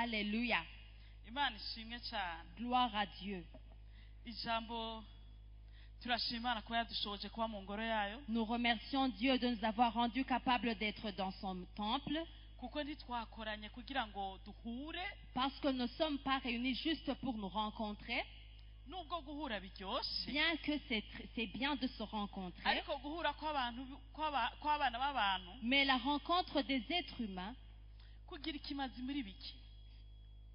Alléluia. Imana ishimwe cyane. Gloire à Dieu. Ijambo turashima Imana ko yadushoboje kuba mu ngoro yayo. Nous remercions Dieu de nous avoir rendus capables d'être dans son temple. Kuko ntitwakoranye kugira ngo duhure. Parce que nous ne sommes pas réunis juste pour nous rencontrer. Nubwo guhura biryoshe. Bien que c'est bien de se rencontrer. Ariko guhura kw'abana b'abantu. Mais la rencontre des êtres humains kugira ikimazi muri biki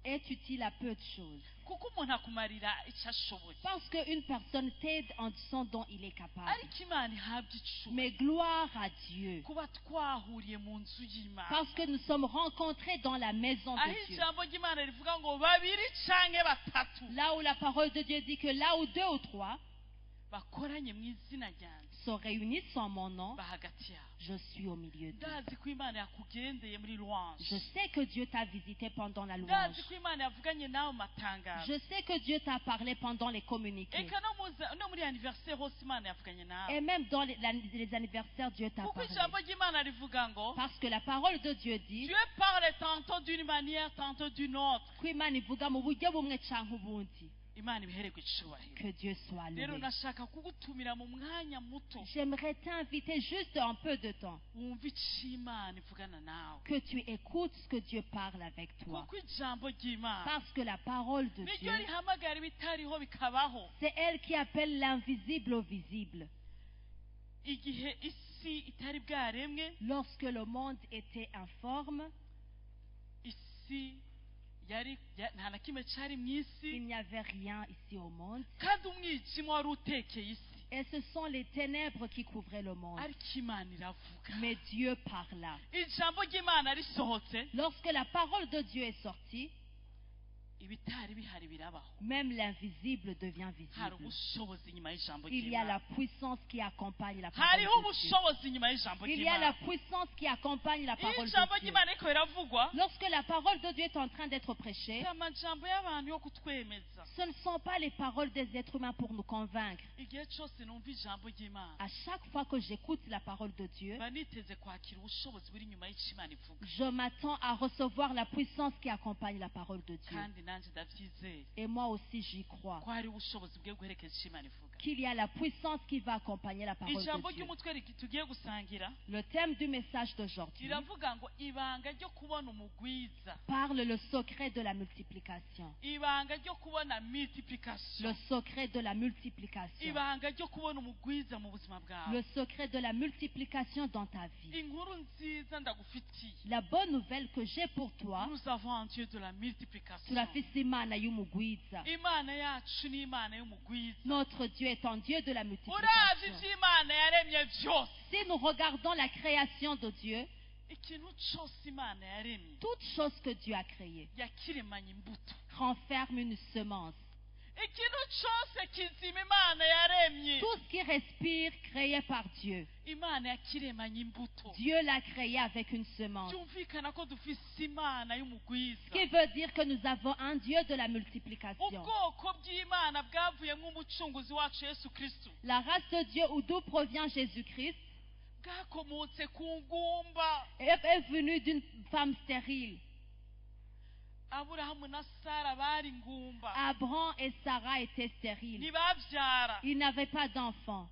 est utile à peu de choses. Kuko umuntu akumarira icyo ashoboye. Parce qu'une personne t'aide en disant dont il est capable. Ariko Imana ihabwa icyo. Mais gloire à Dieu. Kuba twahuriye mu nzu y'Imana. Parce que nous sommes rencontrés dans la maison de Dieu. Ijambo ry'Imana rivuga ngo babiri canke batatu. Là où la parole de Dieu dit que là où 2 ou 3 bakoranye mu izina ryanjye sont réunis en mon nom, bahagati yawe. je suis au milieu d'eux. Ndazi ko Imana yakugendeye muri louange. Je sais que Dieu t'a visité pendant la louange. Ndazi ko Imana yavuganye nawe matangazo. Je sais que Dieu t'a parlé pendant les communiqués. Eka no muri anniversaire hose Imana yavuganye nawe. Et même dans les anniversaires, Dieu t'a Kuko parlé. ijambo ry'Imana rivuga ngo Parce que la parole de Dieu dit Dieu parle tantôt d'une manière, tantôt d'une autre. ko Imana ivuga mu buryo bumwe canke ubundi. Imana ibihererwe icubahiro. Que Dieu soit Rero loué. nashaka kugutumira mu mwanya muto. J'aimerais t'inviter juste un peu de temps. Wumve icyo Imana ivugana nawe. Que tu écoutes ce que Dieu parle avec toi. Kuko ijambo ry'Imana Parce que la parole de niryo Dieu, rihamagara ibitariho bikabaho. c'est elle qui appelle l'invisible au visible. Igihe isi itari bwaremwe, Lorsque le monde était informe, isi nta na kimwe cyari mu isi, il n'y avait rien ici au monde. kandi umwijima wari utekeye isi. Et ce sont les ténèbres qui couvraient le monde. Ariko Imana iravuga. Mais Dieu parla. Ijambo ry'Imana risohotse, Lorsque la parole de Dieu est sortie, ibitari bihari birabaho. même l'invisible devient Hari visible. ubushobozi inyuma y'ijambo Il y a la ry'Imana. puissance qui accompagne la parole Hariho de Dieu. ubushobozi inyuma y'ijambo Il y a la ry'Imana. puissance qui accompagne la Iyo parole ijambo de Dieu. ry'Imana ariko riravugwa, Lorsque la parole de Dieu est en train d'être prêchée, si amajambo y'abantu yo kutwemeza. ce ne sont pas les paroles des êtres humains pour nous convaincre. Igihe cyose numva ijambo ry'Imana, À chaque fois que j'écoute la parole de Dieu, mba niteze kwakira ubushobozi buri inyuma y'icyo Imana ivuga. je m'attends à recevoir la puissance qui accompagne la parole de Dieu. Kandi nanjye ndabyizeye Et moi aussi, j'y crois. ko hari ubushobozi bwe guherekeza icyo Imana ivuga. Qu'il y a la puissance qui va accompagner la parole Ijambo de Dieu. ry'umutwe tugiye gusangira Le thème du message d'aujourd'hui riravuga ngo ibanga ryo kubona umugwiza. parle le secret de la multiplication. Ibanga ryo kubona Le multiplication. secret de la multiplication. Ibanga ryo kubona umugwiza mu buzima bwawe. Le secret de la multiplication dans ta vie. Inkuru nziza ndagufitiye. La bonne nouvelle que j'ai pour toi, Nous avons un Dieu de la multiplication. turafise Imana y'umugwiza. Imana yacu ni Imana y'umugwiza. Notre Dieu est un Dieu de la Uravye multiplication. ivyo Imana yaremye vyose, Si nous regardons la création de Dieu, ikintu cose Imana yaremye toute chose que Dieu a créée yakiremanye imbuto. renferme une semence. Ikintu cose kizima Imana yaremye, Tout ce qui respire, créé par Dieu. Imana yakiremanye imbuto. Dieu l'a créé avec une semence. Byumvikana ko dufise Imana y'umugwiza. Ce qui veut dire que nous avons un Dieu de la multiplication. Ubwoko bw'Imana bwavuyemo umucunguzi wacu Yesu Kristo, La race de Dieu où d'où provient Jésus-Christ bwakomotse ku ngumba. est venu d'une femme stérile. Aburahamu na Sara bari ingumba, Abraham et Sarah étaient stériles. ntibavyara. Ils n'avaient pas d'enfants.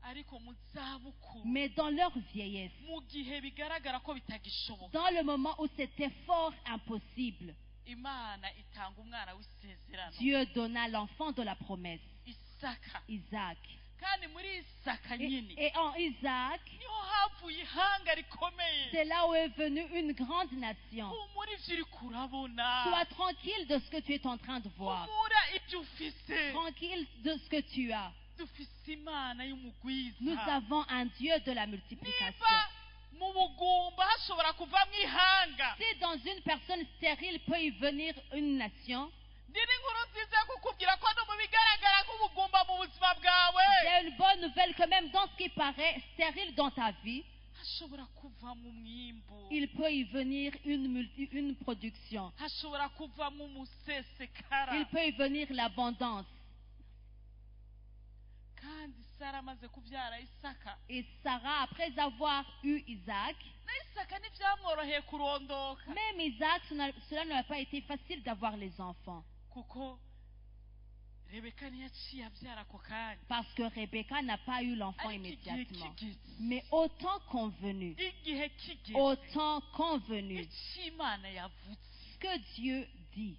Ariko mu zabukuru, Mais dans leur vieillesse, mu gihe bigaragara ko bitagishoboka, dans le moment où c'était fort impossible, Imana itanga umwana w'isezerano, Dieu donna l'enfant de la promesse, Isaka. Isaac. Kandi muri Isaka nyine Et en Isaac, niho havuye ihanga rikomeye. c'est là où est venue une grande nation. Humura ivyo uriko urabona, Sois tranquille de ce que tu es en train de voir. humura ibyo ufise. Tranquille de ce que tu as. Dufise Imana y'umugwiza. Nous avons un Dieu de la multiplication. Niba mu bugumba hashobora kuvamwo ihanga, Si dans une personne stérile peut y venir une nation, ndiri inkuru nziza yo kukubwira ko no mu bigaragara nk'ubugumba mu buzima bwawe j'ai une bonne nouvelle que même dans ce qui paraît stérile dans ta vie, hashobora kuvamo umwimbu, il peut y venir une production. hashobora kuvamo umusesekara. Il peut y venir l'abondance. Kandi Sara sara amaze kubyara isaka Et Sarah, après avoir eu Isaac, na isaka ntibyamworoheye kurondoka même Isaac, cela n'a pas été facile d'avoir les enfants. kuko rebeka ntiyaciye abyara ako kanya Parce que Rebecca n'a pas eu l'enfant ariko igihe immédiatement. kigeze Mais au temps convenu, igihe kigeze au temps convenu, icyo imana yavuze ce que Dieu dit,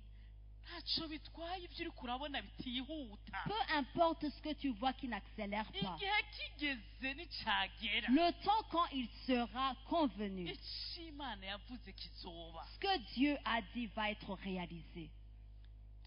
ntacyo bitwaye ibyo uri kurabona bitihuta peu importe ce que tu vois qui n'accélère pas, igihe kigeze nicyagera le temps quand il sera convenu, icyo imana yavuze kizoba ce que Dieu a dit va être réalisé.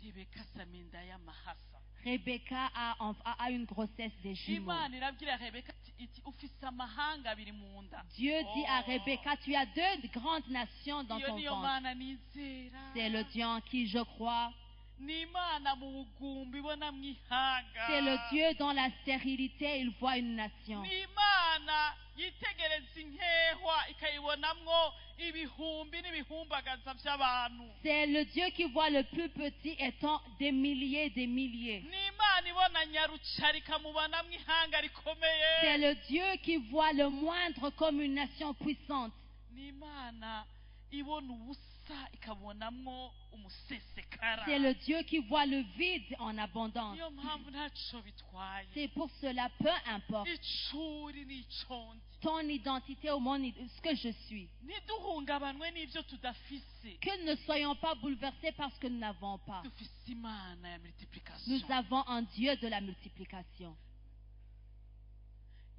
rebeka asama inda y'amahasa Rebecca a une grossesse des jumeaux. imana irabwira rebeka iti ufise amahanga abiri mu nda Dieu dit à Rebecca, tu as deux grandes nations dans iyo ton niyo ventre. mana nizera C'est le Dieu en qui je crois. ni imana mu bugumbi ibona mu ihanga C'est le Dieu dans la stérilité, il voit une nation. ni imana yitegereza inkehwa ikayibonamwo ibihumbi n'ibihumbagaza by'abantu C'est le Dieu qui voit le plus petit étant des milliers et des milliers. ni imana ibona nyarucari ikamubonamwo ihanga rikomeye C'est le Dieu qui voit le moindre comme une nation puissante. ni imana ibona ubusa ikabonamwo umusesekara C'est le Dieu qui voit le vide en abondance. niyo mpamvu ntacyo bitwaye C'est pour cela, peu importe icuri n'icondi ton identité ou ce que je suis, ntiduhungabanwe n'ibyo tudafise que ne soyons pas bouleversés parce que nous n'avons pas. dufise imana ya multiplication Nous avons un Dieu de la multiplication.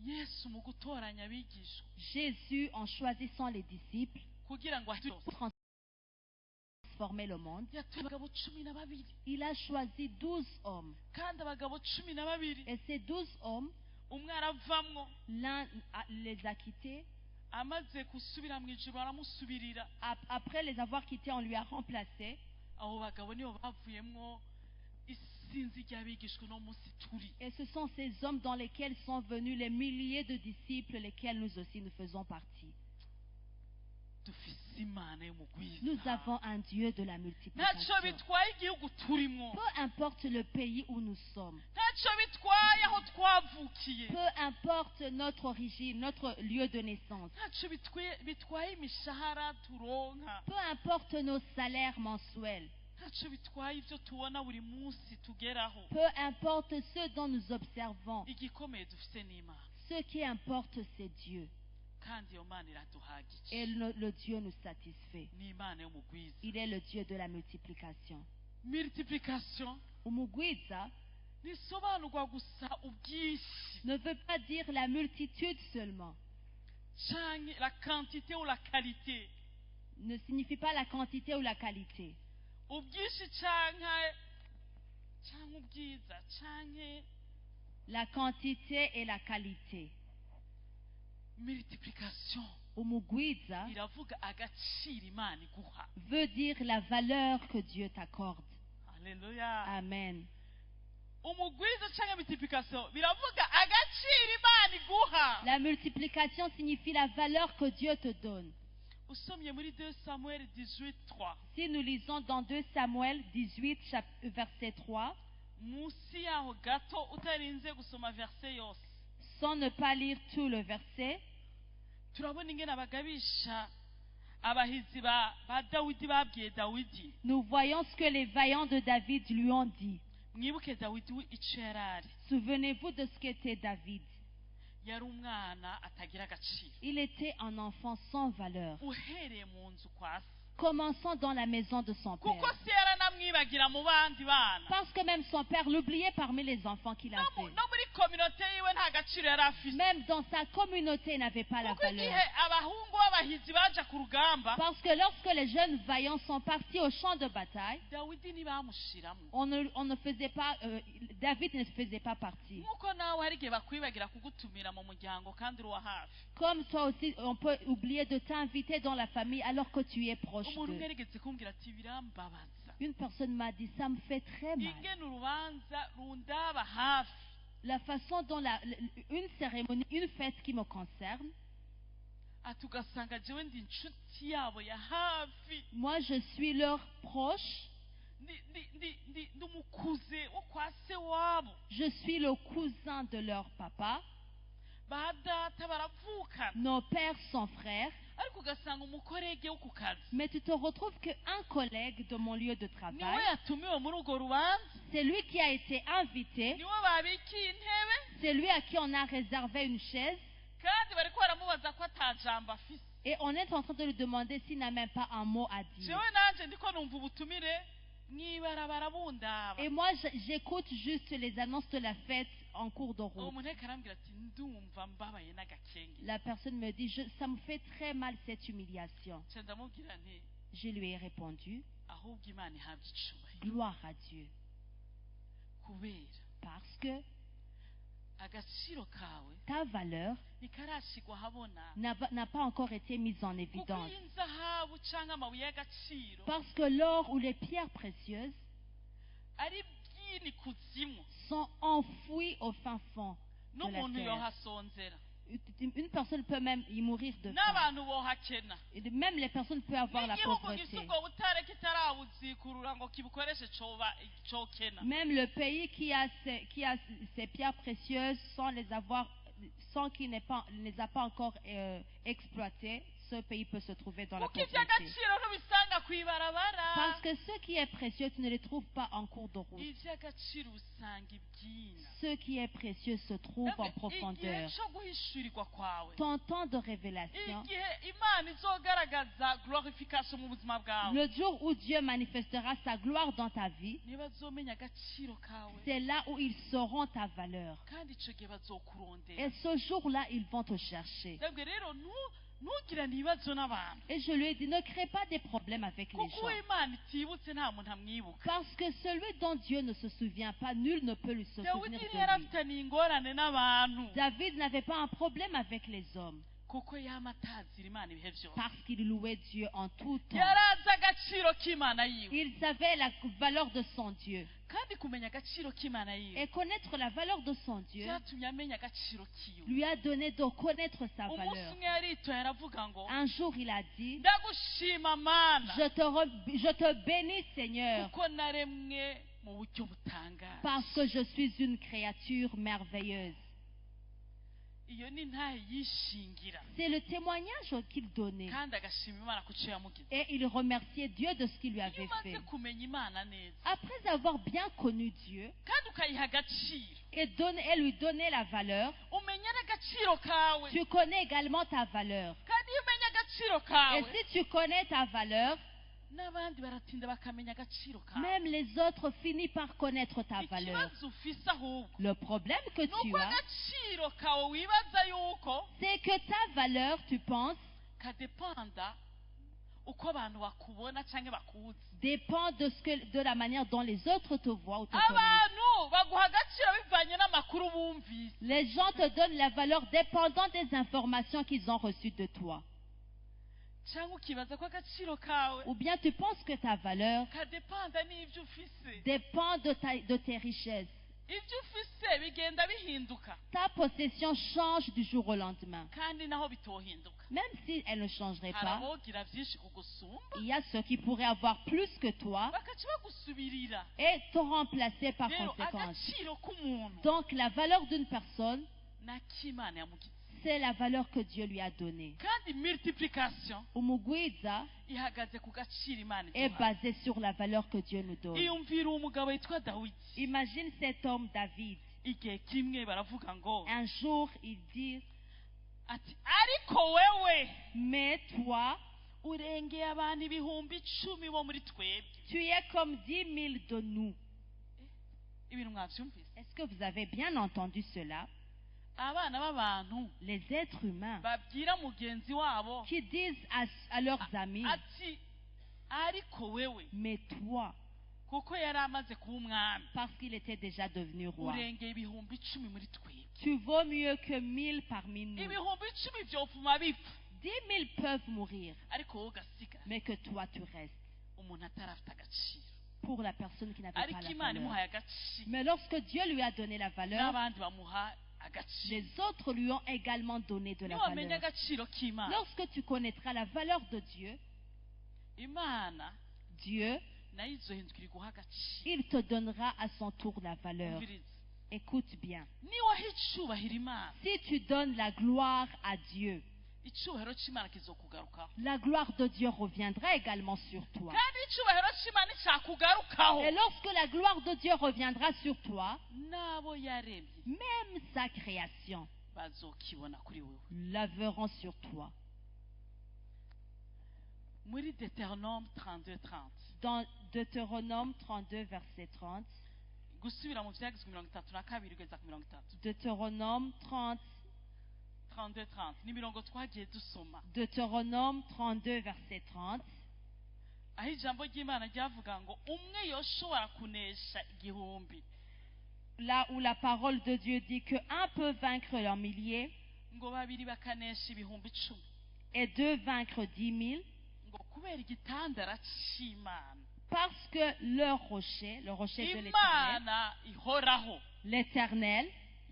yesu mu gutoranya abigishwa Jésus, en choisissant les disciples, kugira ngo pour transformer le monde, yatuye abagabo 12 il a choisi 12 hommes. kandi abagabo 12 Et ces 12 hommes, umwe aravamwo l'un les a quittés. amaze gusubira mu ijuru aramusubirira Après les avoir quittés, on lui a remplacé. abo bagabo nibo bavuyemwo isinzi ry'abigishwa no munsi turi Et ce sont ces hommes dans lesquels sont venus les milliers de disciples, lesquels nous aussi nous faisons partie. dufise imana y'umugwiza Nous avons un Dieu de la ntacyo multiplication. bitwaye igihugu turimo Peu importe le pays où nous sommes, ntacyo bitwaye aho twavukiye peu importe notre origine, notre lieu de naissance, ntacyo bitwaye imishahara turonka peu importe nos salaires mensuels, ntacyo bitwaye ibyo tubona buri munsi tugeraho peu importe ce dont nous observons, igikomeye dufise n'imana ce qui importe c'est Dieu. kandi iyo mana iraduhagije Et le Dieu nous satisfait. ni imana y'umugwiza Il est le Dieu de la multiplication. multiplication Umugwiza ntisobanurwa gusa ubwinshi ne veut pas dire la multitude seulement, canke la quantité ou la qualité ne signifie pas la quantité ou la qualité. ubwinshi canke ubwiza canke La quantité et la qualité. multiplication Umugwiza iravuga agaciro imana iguha veut dire la valeur que Dieu t'accorde. haleluya Amen. umugwiza canke multiplication biravuga agaciro imana iguha La multiplication signifie la valeur que Dieu te donne. usomye muri 2 Samuel 18:3 Si nous lisons dans 2 Samuel 18, verset 3, munsi yaho gato utarinze gusoma verse yose sans ne pas lire tout le verset, turabona ingene abagabisha abahizi ba Dawidi babwiye Dawidi nous voyons ce que les vaillants de David lui ont dit. mwibuke Dawidi ico yarari Souvenez-vous de ce qu'était David. yari umwana atagira agaciro Il était un enfant sans valeur. uhereye mu nzu kwa se Commençons dans la maison de son kuko père. se yaranamwibagira mu bandi bana Parce que même son père l'oubliait parmi les enfants qu'il no avait. muri kominote yiwe nta gaciro yari afise Même dans sa communauté, il n'avait pas la kuko igihe valeur. abahungu b'abahizi baja ku rugamba Parce que lorsque les jeunes vaillants sont partis au champ de bataille, Dawidi ntibamushiramo on ne faisait pas, David ne faisait pas partie. nk'uko nawe hari igihe bakwibagira kugutumira mu muryango kandi uri uwa hafi Comme toi aussi, on peut oublier de t'inviter dans la famille alors que tu es proche umuntu umwe d'eux. yarigeze kumbwira ati birambabaza Une personne m'a dit, ça me fait très mal. ingene urubanza rundaba hafi La façon dont une cérémonie, une fête qui me concerne, ati ugasanga jewe ndi inshuti yabo ya hafi moi je suis leur proche, ndi umukuze wo kwa se wabo Je suis le cousin de leur papa. ba data baravukana Nos pères sont frères. ariko ugasanga umukorege wo ku kazi Mais tu te retrouves qu'un collègue de mon lieu de niwe travail, yatumiwe muri urwo rubanza c'est lui qui a été invité, niwe babikiye intebe c'est lui à qui on a réservé une chaise, kandi bariko baramubaza ko atajambo afise et on est en train de lui demander s'il n'a même pas un mot à dire. jewe nanje ndiko numva ubutumire mwibarabara bundaba Et moi, j'écoute juste les annonces de la fête en cours de route. umuntu ariko arambwira ati ndumva mbabaye n'agakenge La personne me dit, ça me fait très mal cette humiliation. nca ndamubwira nti Je lui ai répondu, ahubwo imana ihabwa icubahiro gloire à Dieu. kubera Parce que agaciro kawe ta valeur ntikarashigwa habona n'a pas encore été mise en kuko évidence. iyo inzahabu canke amabuye y'agaciro Parce que l'or ou les pierres précieuses ari byini kuzimu sont enfouis au fin fond de la n'umuntu terre. yohasonzera Une personne peut même y mourir de faim. n'abantu bohakena Et même les personnes peuvent avoir la n'igihugu pauvreté. gisa ubwo butare kitarabuzikurura ngo kibukoreshe cokena Même le pays qui a ces pierres précieuses sans qu'il ne les a pas encore exploitées, ce pays peut se trouver dans la kuko pauvreté. ivy'agaciro ntubisanga kw'ibarabara Parce que ce qui est précieux, tu ne les trouves pas en cours de route. ivy'agaciro usanga ibyina Ce qui est précieux se trouve en igihe profondeur. co guhishurirwa kwawe Ton temps de révélation, igihe imana izogaragaza glorification mu buzima bwawe le jour où Dieu manifestera sa gloire dans ta vie, niba bazomenya agaciro kawe c'est là où ils sauront ta valeur. kandi ico gihe bazokurondera Et ce jour-là, ils vont te chercher. ndabwe rero ntugirane ibibazo n'abantu Et je lui ai dit, ne crée pas des problèmes avec les kuko uwo gens. imana itibutse nta muntu amwibuka Parce que celui dont Dieu ne se souvient pas, nul ne peut lui se souvenir dawidi de lui. yari afitaniye ingorane n'abantu David n'avait pas un problème avec les hommes, kuko yama atazira imana ibihe byose parce qu'il louait Dieu en tout temps. yari azi agaciro k'imana yiwe Il savait la valeur de son Dieu. kandi kumenya agaciro k'imana yiwe Et connaître la valeur de son Dieu byatumye amenya agaciro kiwe lui a donné de connaître sa umunsi valeur. umwe yaritoye aravuga ngo Un jour, il a dit, ndagushima mana je te bénis, Seigneur, kuko naremwe mu buryo butangaje parce que je suis une créature merveilleuse. iyo ni ntahe yishingira C'est le témoignage qu'il donnait. kandi agashima imana ku cyo yamugize Et il remerciait Dieu de ce qu'il lui iyo avait umaze fait. kumenya imana neza Après avoir bien connu Dieu kandi ukayiha agaciro et lui donner la valeur, umenya n'agaciro kawe tu connais également ta valeur. kandi iyo umenya agaciro Et kawe si tu connais ta valeur, n'abandi baratinda bakamenya agaciro kawe même les autres finissent par connaître ta valeur. ikibazo ufise ahubwo Le problème que ni tu uko as, agaciro kawe wibaza yuko c'est que ta valeur, tu penses, kadepanda uko abantu bakubona cyangwa bakuzi dépend de la manière dont les autres te voient ou te connaissent. abantu baguha agaciro bivanye n'amakuru bumvise Les gens te donnent la valeur dépendant des informations qu'ils ont reçues de toi. cyangwa ukibaza ko agaciro kawe Ou bien tu penses que ta valeur kadepanda n'ibyo ufise dépend de tes richesses. ibyo ufise bigenda bihinduka Ta possession change du jour au lendemain. kandi naho bitohinduka Même si elle ne changerait hari pas, abogira byinshi kugusumba il y a ceux qui pourraient avoir plus que toi bakaca bagusubirira et te remplacer par rero conséquent. agaciro k'umuntu Donc la valeur d'une personne, n'akimana yamugize c'est la valeur que Dieu lui a donnée. kandi multiplication Umugwiza ihagaze ku gaciro imana est iduha basée sur la valeur que Dieu nous donne. iyumvira umugabo yitwa dawidi Imagine cet homme David. igihe kimwe baravuga ngo Un jour, il dit, ati ariko wewe mais toi, urengeye abantu 10,000 bo muri twebwe tu es comme 10 000 de nous. ibintu mwabyumvise Est-ce que vous avez bien entendu cela? abana b'abantu Les êtres humains babwira mugenzi wabo qui disent à leurs amis, ati ariko wewe mais toi, kuko yari amaze kuba umwami parce qu'il était déjà devenu roi, urengeye 10,000 muri twebwe tu vaux mieux que 1000 parmi nous. 10,000 byopfuma bipfa 10 000 peuvent mourir, ariko wowe ugasigara mais que toi tu restes. umuntu atarafite agaciro Pour la personne qui n'avait pas ariko la imana valeur. imuhaye agaciro Mais lorsque Dieu lui a donné la valeur, n'abandi bamuha agaciro les autres lui ont également donné de la niwamenya valeur. agaciro k'imana Lorsque tu connaîtras la valeur de Dieu, imana Dieu nayo izohindukira iguha agaciro. il te donnera à son tour la valeur. Umviriza, Écoute bien. niwaha icyubahiro Imana, Si tu donnes la gloire à Dieu, icyubahiro cy'Imana kizokugarukaho. la gloire de Dieu reviendra également sur toi. kandi icyubahiro cy'Imana cyakugarukaho, Et lorsque la gloire de Dieu reviendra sur toi, n'abo yaremye même sa création bazokibona kuri wewe. la verront sur toi. Muri Deutéronome 32:30, Dans Deutéronome 32, verset 30, gusubira mu byagizwe 32 kugeza ku 30. Deutéronome 30, 32:30 ni mirongo twagiye dusoma, Deutéronome 32, verset 30, aho ijambo ry'Imana ryavuga ngo umwe yoshobora kunesha igihumbi, là où la parole de Dieu dit qu'un peut vaincre un millier ngo babiri bakanesha ibihumbi 10, et deux vaincre 10 000, ngo kubera igitandara cy'Imana. parce que le rocher de l'Éternel, Imana ihoraho l'Éternel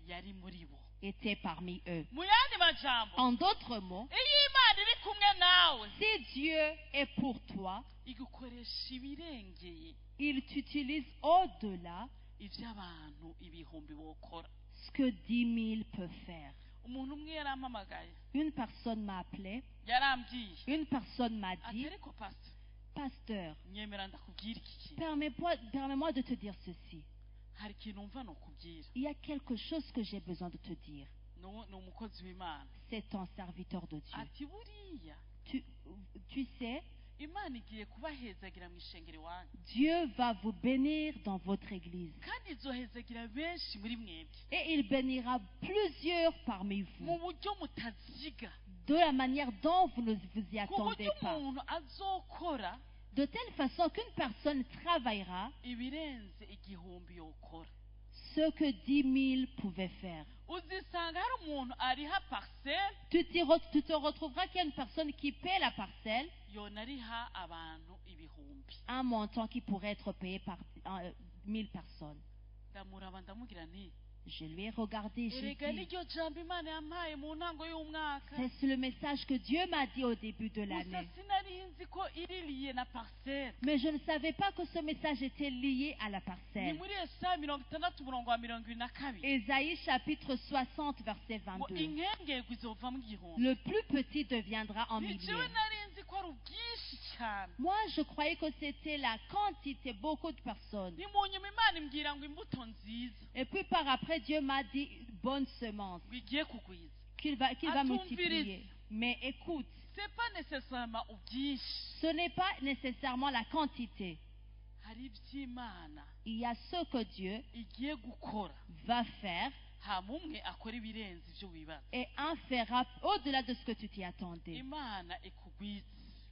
yari muri bo. était parmi eux. Mu yandi majambo, En d'autres mots, iyo Imana iri kumwe nawe si Dieu est pour toi, igukoresha ibirengeye il t'utilise au-delà iby'abantu ibihumbi bokora. ce que 10 000 peuvent faire. Umuntu umwe yarampamagaye, Une personne m'a appelé, yarambwiye une personne m'a ati dit, ariko pastor, pasteur, nyemera ndakubwira iki kintu, permets-moi de te dire ceci. hari ikintu umva nokubwira. Il y a quelque chose que j'ai besoin de te dire. Ni umukozi w'Imana. C'est un serviteur de Dieu. Ati buriya Tu sais, Imana igiye kubahezagira mu ishengero iwanyu, Dieu va vous bénir dans votre église. kandi izohezagira benshi muri mwebwe Et il bénira plusieurs parmi mu vous, buryo mutaziga, de la manière dont vous ne vous y ku buryo attendez pas. umuntu azokora De telle façon qu'une personne travaillera ibirenze igihumbi yokora. ce que 10 000 pouvaient faire. Uzisanga hari umuntu ariha parcelle, Tu te retrouveras qu'il y a une personne qui paie la parcelle, yona ariha abantu ibihumbi. un montant qui pourrait être payé par 1000 personnes. Ndamuraba ndamugira nti, Je lui ai regardé, j'ai erega dit, niryo jambo Imana yampaye mu ntango y'umwaka, c'est le message que Dieu m'a dit au début de gusa l'année. sinari nzi ko iriliye na parcelle. Mais je ne savais pas que ce message était lié à la Ni parcelle. muri Yesaya 60 umurongo wa 22, Ésaïe chapitre 60, verset ngo 22. inkengerwa izova mu gihumbi. Le plus petit deviendra en Ni millier. jewe nari nzi ko ari ubwinshi cyane. Moi, je croyais que c'était la quantité, beaucoup de personnes. Ni mu nyuma Imana imbwira ngo imbuto nziza Et puis par après, Dieu m'a dit bonne semence ngo igiye kugwiza. qu'il va Atumvirize. multiplier. Mais écoute, C'est pas nécessairement ubwinshi, ce n'est pas nécessairement la quantité. hari iby'Imana Il y a ce que Dieu igiye gukora, va faire hama umwe akora ibirenze ibyo wibaza. et un fera au-delà de ce que tu t'y attendais. Imana ikugwiza,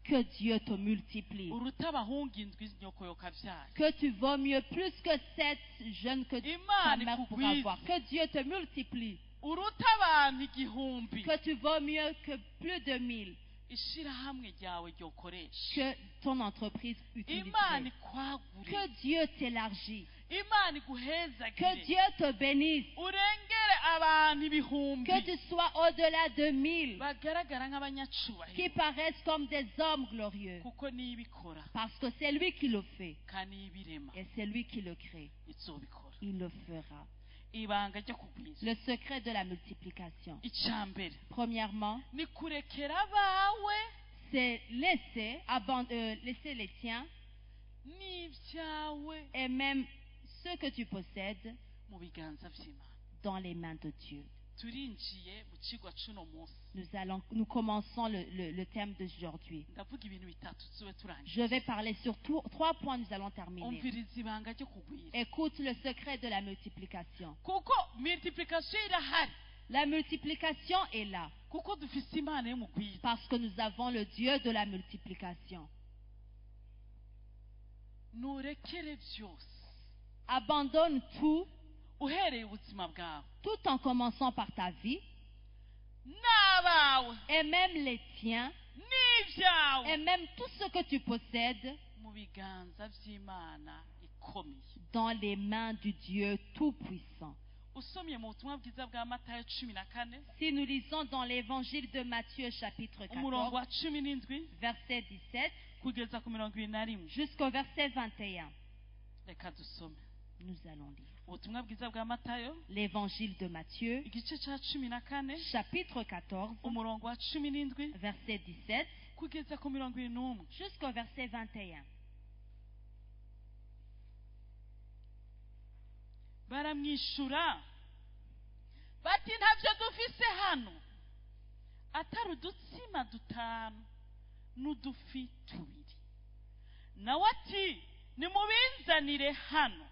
Que Dieu te multiplie. uruta abahungu indwi nyoko yokabyaye. Que tu vaux mieux plus que 7 jeunes que ta Imana mère pourra ikugwiza, avoir. Que Dieu te multiplie. uruta abantu igihumbi. Que tu vaux mieux que plus de 1000 Ishirahamwe ryawe ryokoresha, que ton entreprise Imana utilise. ikwagure, Que Dieu t'élargisse. Imana Que iguhezagire, Dieu te bénisse. urengere abantu ibihumbi Que tu sois au-delà de 1000 bagaragara qui nk'abanyacubahiro, paraissent comme des hommes glorieux. kuko nibikora Parce que c'est lui qui le fait. kandi ibirema Et c'est lui qui le crée. izobikora. Il le fera. Ibanga ryo kugwiza, Le secret de la multiplication. icyambere Premièrement, ni kurekera abawe c'est laisser les tiens n'ibyawe et même ce que tu possèdes mu biganza by'Imana. dans les mains de Dieu. Turinjiye mu kigwa c'uno munsi, Nous commençons le thème d'aujourd'hui. ndavuga ibintu bitatu tube turangiye. Je vais parler sur 3 points, nous allons terminer. Umviriza ibanga ryo kugwiza, Écoute le secret de la multiplication. kuko multiplication irahari, La multiplication est là kuko dufise Imana yo mu kugwiza. parce que nous avons le Dieu de la multiplication. Nurekere byose, Abandonne tout, uhereye ubuzima bwawe tout en commençant par ta vie, n'abawe et même les tiens, n'ibyawe et même tout ce que tu possèdes mu biganza by'Imana ikomeye. dans les mains du Dieu Tout-Puissant. usomye mu butumwa bwiza bwa Matayo 14 Si nous lisons dans l'évangile de Matthieu chapitre umurongo 14, wa 17 verset 17 kugeza ku 21 jusqu'au verset 21, reka dusome nous allons lire. ubutumwa bwiza bwa Matayo L'évangile de Matthieu igice cya 14 chapitre 14, umurongo wa 17 verset 17 kugeza ku 21 jusqu'au verset 21. baramwishura bati ntabyo dufise hano atari udutsima dutanu n'udufi tubiri. Nawe ati nimubinzanire hano.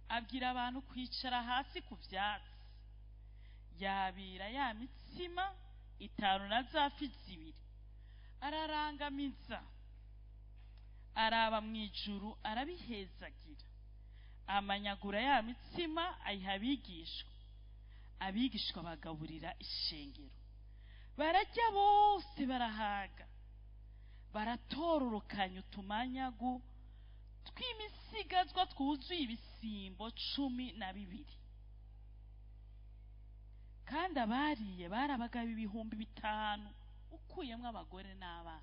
Abwira abantu kwicara hasi ku byatsi. Yabira ya mitsima itanu na za fi zibiri. Ararangamiza. Araba mu ijuru arabihezagira. Amanyagura ya mitsima ayiha abigishwa. Abigishwa bagaburira ishengero. Barajya bose barahaga. Baratororokanya utumanyagu tw'imisigazwa twuzuye ibisimbo 12. Kandi abariye barabaga 5,000 ukuyemwe abagore n'abana.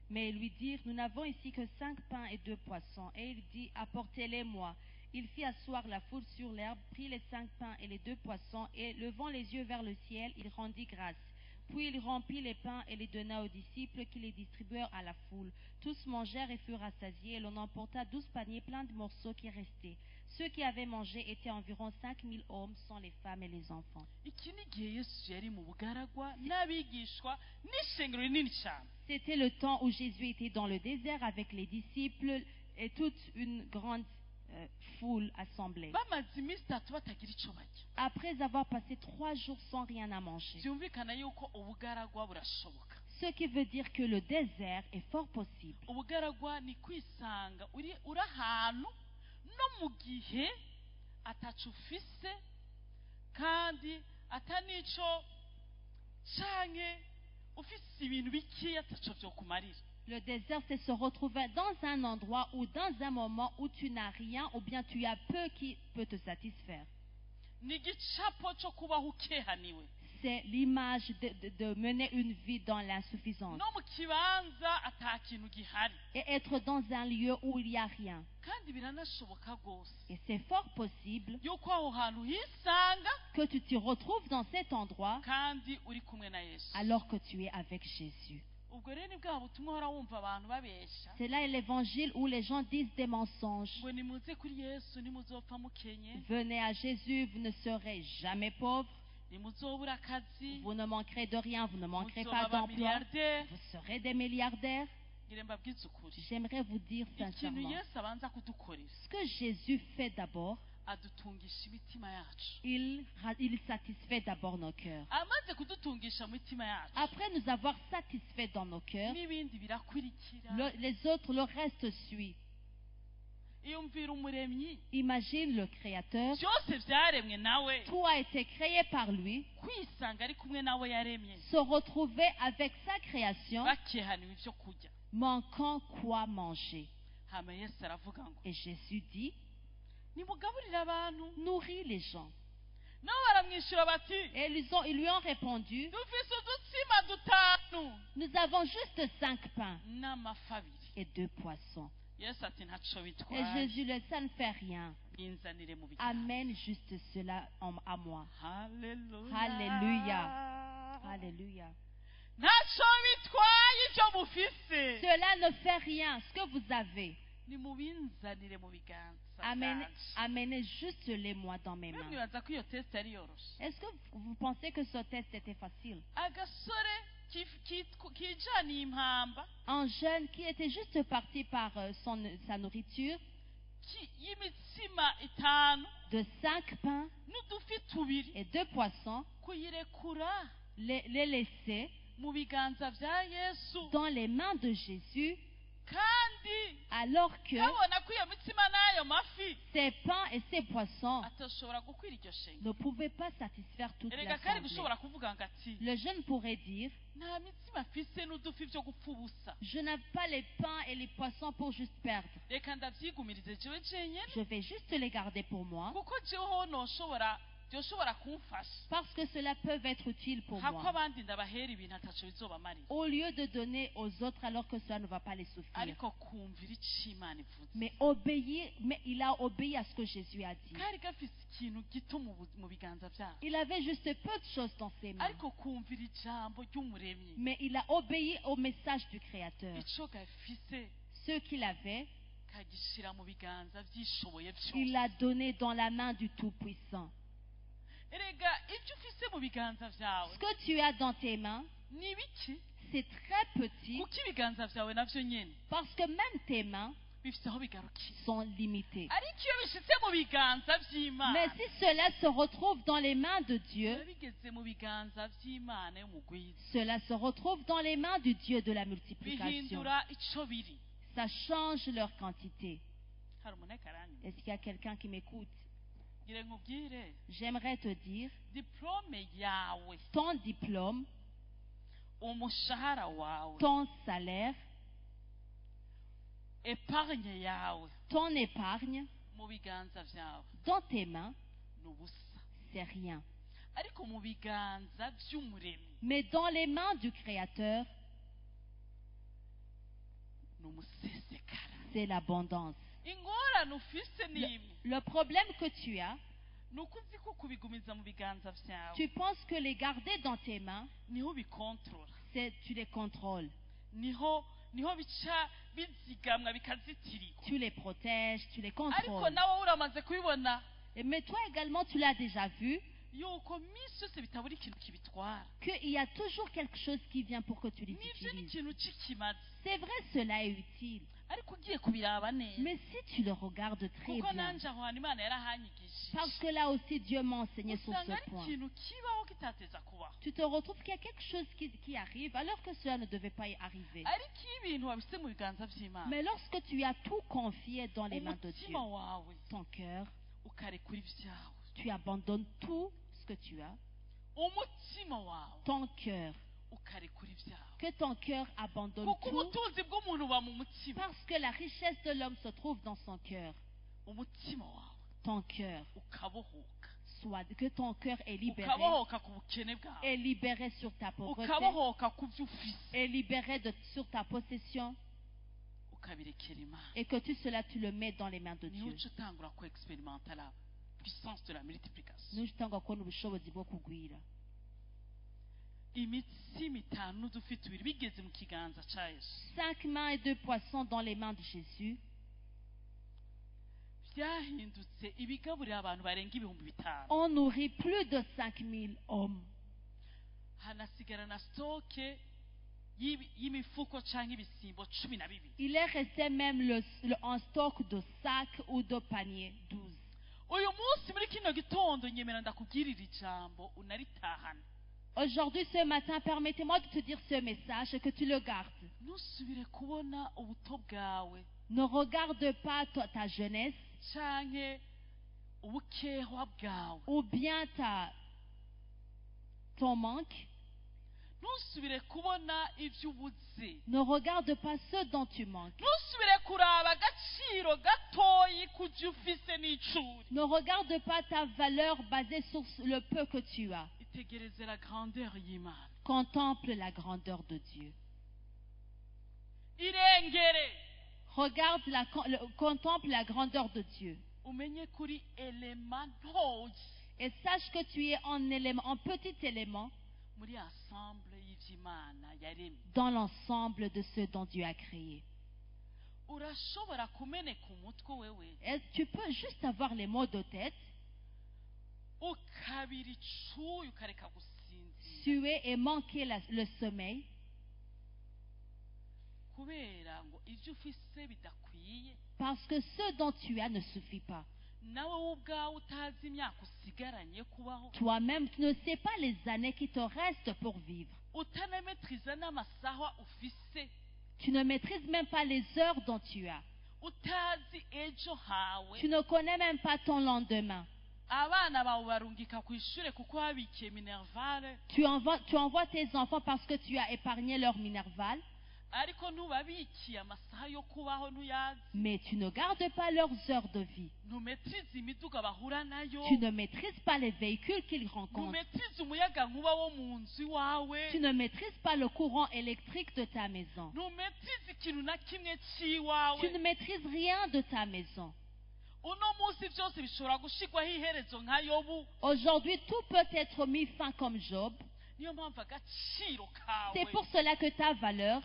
Mais ils lui dirent, nous n'avons ici que 5 pains et 2 poissons. Et il dit, apportez-les-moi. Il fit asseoir la foule sur l'herbe, prit les 5 pains et les 2 poissons, et levant les yeux vers le ciel, il rendit grâce. Puis il remplit les pains et les donna aux disciples qui les distribuèrent à la foule. Tous mangèrent et furent rassasiés, et l'on emporta 12 paniers pleins de morceaux qui restaient. Ceux qui avaient mangé étaient environ 5,000 hommes, sans les femmes et les enfants. C'était le temps où Jésus était dans le désert avec les disciples et toute une grande foule assemblée. Après avoir passé 3 jours sans rien à manger. Ce qui veut dire que le désert est fort possible. Le désert, c'est se retrouver dans un endroit ou dans un moment où tu n'as rien ou bien tu as peu qui peut te satisfaire. C'est l'image de mener une vie dans l'insuffisance. Et être dans un lieu où il n'y a rien. Et c'est fort possible que tu te retrouves dans cet endroit alors que tu es avec Jésus. C'est là l'évangile où les gens disent des mensonges. Venez à Jésus, vous ne serez jamais pauvre. Vous ne manquerez de rien, vous ne manquerez pas d'emploi. Vous serez des milliardaires. J'aimerais vous dire sincèrement, ce que Jésus fait d'abord, il satisfait d'abord nos cœurs. Après nous avoir satisfaits dans nos cœurs, les autres, le reste suit. Imagine le Créateur. Tout a été créé par lui. Se retrouver avec sa création, manquant quoi manger. Et Jésus dit, nourris les gens. Et ils lui ont répondu, nous avons juste 5 pains et 2 poissons. Et Jésus, ça ne fait rien. Amène juste cela à moi. Alléluia. Alléluia. Cela ne fait rien, ce que vous avez. Amenez juste les moi dans mes mains. Est-ce que vous pensez que ce test était facile? Un jeune qui était juste parti par sa nourriture de 5 pains et 2 poissons, les laisser dans les mains de Jésus kandi alors que babona ko iyo mitsima n'ayo mafi ces pains et ces poissons atashobora gukwira iryo shenge. ne pouvaient pas satisfaire toute erega kari l'assemblée. gushobora kuvuga ngo ati Le jeune pourrait dire, nta mitsima afise n'udufi byo gupfa ubusa, je n'ai pas les pains et les poissons pour juste perdre. reka ndavyigumirize jewe jenyene Je vais juste les garder pour moi kuko jeweho byoshobora kumfasha parce que cela peut être utile pour hako moi. abandi ndabahera ibintu ataco bizobamarira, Au lieu de donner aux autres alors que cela ne va pas les souffrir. ariko kumvira ico Imana ivuze. Mais il a obéi à ce que Jésus a dit. kari gafise ikintu gito mu biganza vyabo, Il avait juste peu de choses dans ses mains. ariko kumvira ijambo ry'umuremyi Mais il a obéi au message du Créateur. ico gafise Ce qu'il avait, kagishira mu biganza vyishoboye il vyose. l'a donné dans la main du Tout-Puissant. erega ivyo ufise mu biganza vyawe Ce que tu as dans tes mains, ni biki, c'est très petit kuko ibiganza vyawe navyo nyene parce que même tes mains bifise aho bigarukira, sont limitées. ariko iyo bishitse mu biganza vy'Imana Mais si cela se retrouve dans les mains de Dieu, biba bigeze mu biganza vy'Imana y'umugwiza, cela se retrouve dans les mains du Dieu de la multiplication. bihindura ico biri. Ça change leur quantité. hari umuneka aranyuma, Est-ce qu'il y a quelqu'un qui m'écoute? ngire nkubwire, J'aimerais te dire, diplome yawe, ton diplôme, umushahara wawe, ton salaire, epargne yawe ton épargne, mu biganza vyawe dans tes mains, ni ubusa, c'est rien. ariko mu biganza vy'umuremyi Mais dans les mains du Créateur, ni umusesekara. c'est l'abondance. ingorane ufise ni imwe, Le problème que tu as, ni uko uzi ko kubigumiza mu biganza vyawe tu penses que les garder dans tes mains, niho bikontorora, tu les contrôles, niho bica bizigamwa bikazitirirwa, tu les protèges, tu les ariko contrôles. nawe uramaze kubibona Mais toi également, tu l'as déjà vu, yuko misi yose bitabura ikintu kibitwara. qu'il y a toujours quelque chose qui vient pour que tu les nivyo ni utilises. ikintu c'ikimazi, C'est vrai, cela est utile. ariko ugiye kubiraba neza, Mais si tu le regardes très kuko bien, nanje aho hantu Imana yarahanyigishije, parce que là aussi Dieu m'a enseigné sur usanga ce ari point, ikintu kibaho kitateza kubaho, tu te retrouves qu'il y a quelque chose qui arrive alors que cela ne devait pas y arriver. ariko iyo ibintu wabise mu biganza vy'Imana, Mais lorsque tu as tout confié dans les mains de Dieu, umutima wawe ton cœur, ukarekura ivyawe, tu abandonnes tout ce que tu as, umutima wawe ton cœur, ukarekura ivyawe, que ton cœur abandonne kuko tout, ubutunzi bw'umuntu buba mu mutima, parce que la richesse de l'homme se trouve dans son cœur. umutima wawe Ton cœur, ukabohoka, soit que ton cœur est libéré, ukabohoka ku bukene bwawe, est libéré sur ta pauvreté, ukabohoka ku vyo ufise, est libéré sur ta possession, ukabirekera Imana, et que tout cela tu le mets dans les mains de niho Dieu. uca utangura ku experimenta la puissance de la multiplication. Nujutanga kubona ubushobozi bwo kugwira. imitsima itanu n'udufi tubiri bigeze mu kiganza ca Yesu, 5 mains et 2 poissons dans les mains de Jésus, vyahindutse ibigaburira abantu barenga 5,000. on nourrit plus de 5000 hommes. hanasigara na stoke y'imifuko canke ibisimbo 12. Il est resté même un stock de sacs ou de paniers, 12. uyu munsi muri kino gitondo nyemera ndakubwirira ijambo unaritahana, Aujourd'hui, ce matin, permettez-moi de te dire ce message et que tu le gardes. ntusubire kubona ubuto bwawe Ne regarde pas ta jeunesse canke ubukehwa bwawe, ou bien ton manque. ntusubire kubona ivyo ubuze, Ne regarde pas ce dont tu manques. ntusubire kuraba agaciro gatoyi kuvyo ufise n'icuri, Ne regarde pas ta valeur basée sur le peu que tu as. itegereze la grandeur y'Imana, Contemple la grandeur de Dieu. irengere, Contemple la grandeur de Dieu. umenye kuri elema ntoyi Et sache que tu es en petit élément muri ensemble y'ivy'Imana yaremye. dans l'ensemble de ce dont Dieu a créé. urashobora kumeneka umutwe wewe Et tu peux juste avoir les maux de tête, ukabira icuyu ukareka gusinzira, suer et manquer le sommeil kubera ngo ivyo ufise bidakwiye, parce que ce dont tu as ne suffit pas. nawe ubwawe utazi imyaka usigaranye kubaho, Toi-même, tu ne sais pas les années qui te restent pour vivre. utanametriza n'amasaha ufise, Tu ne maîtrises même pas les heures dont tu as. utazi ejo hawe. Tu ne connais même pas ton lendemain. Abana bawe barungika ku ishure kuko wabikiye minervale, Tu envoies tes enfants parce que tu as épargné leur minerval, ariko ntubabikiye amasaha yo kubaho ntuyazi. mais tu ne gardes pas leurs heures de vie. Ntumetize imiduga bahura nayo. Tu ne maîtrises pas les véhicules qu'ils rencontrent. Ntumetize umuyaga nkuba wo mu nzu iwawe. Tu ne maîtrises pas le courant électrique de ta maison. Ntumetize ikintu na kimwe cy'iwawe. Tu ne maîtrises rien de ta maison. Uno munsi byose bishobora gushigwaho iherezo nka Yobu. Aujourd'hui, tout peut être mis fin comme Job. Niyo mpamvu agaciro kawe C'est pour cela que ta valeur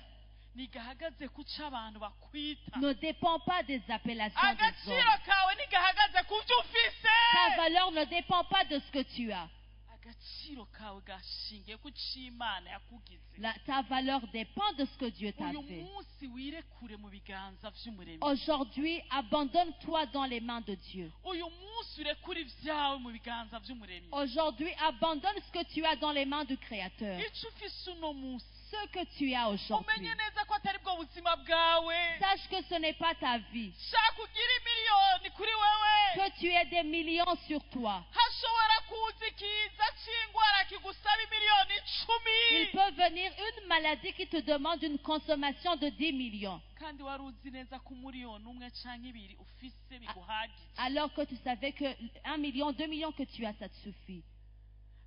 ntigahagaze ku cyo abantu bakwita. ne dépend pas des appellations des Agaciro hommes. kawe ntigahagaze ku byo ufise. Ta valeur ne dépend pas de ce que tu as. Agaciro kawe gashingiye ku cyo Imana yakugize. Ta valeur dépend de ce que Dieu t'a Uyu fait. munsi wirekure mu biganza by'Umuremyi. Aujourd'hui, abandonne-toi dans les mains de Dieu. Uyu munsi urekure ibyawe mu biganza by'Umuremyi. Aujourd'hui, abandonne ce que tu as dans les mains du Créateur. Icyo ufise uno munsi Ce que tu as aujourd'hui. umenye neza ko atari bwo buzima bwawe. Sache que ce n'est pas ta vie. Shaka ugire miliyoni kuri wewe. Que tu aies des millions sur toi. Hashobora kuza ikiza cy'indwara kigusaba miliyoni Il 10. peut venir une maladie qui te demande une consommation de 10 millions. Kandi wari uzi neza ko umuriyoni umwe canke ibiri ufise biguhagije. Alors que tu savais que 1 million, 2 millions que tu as, ça te suffit.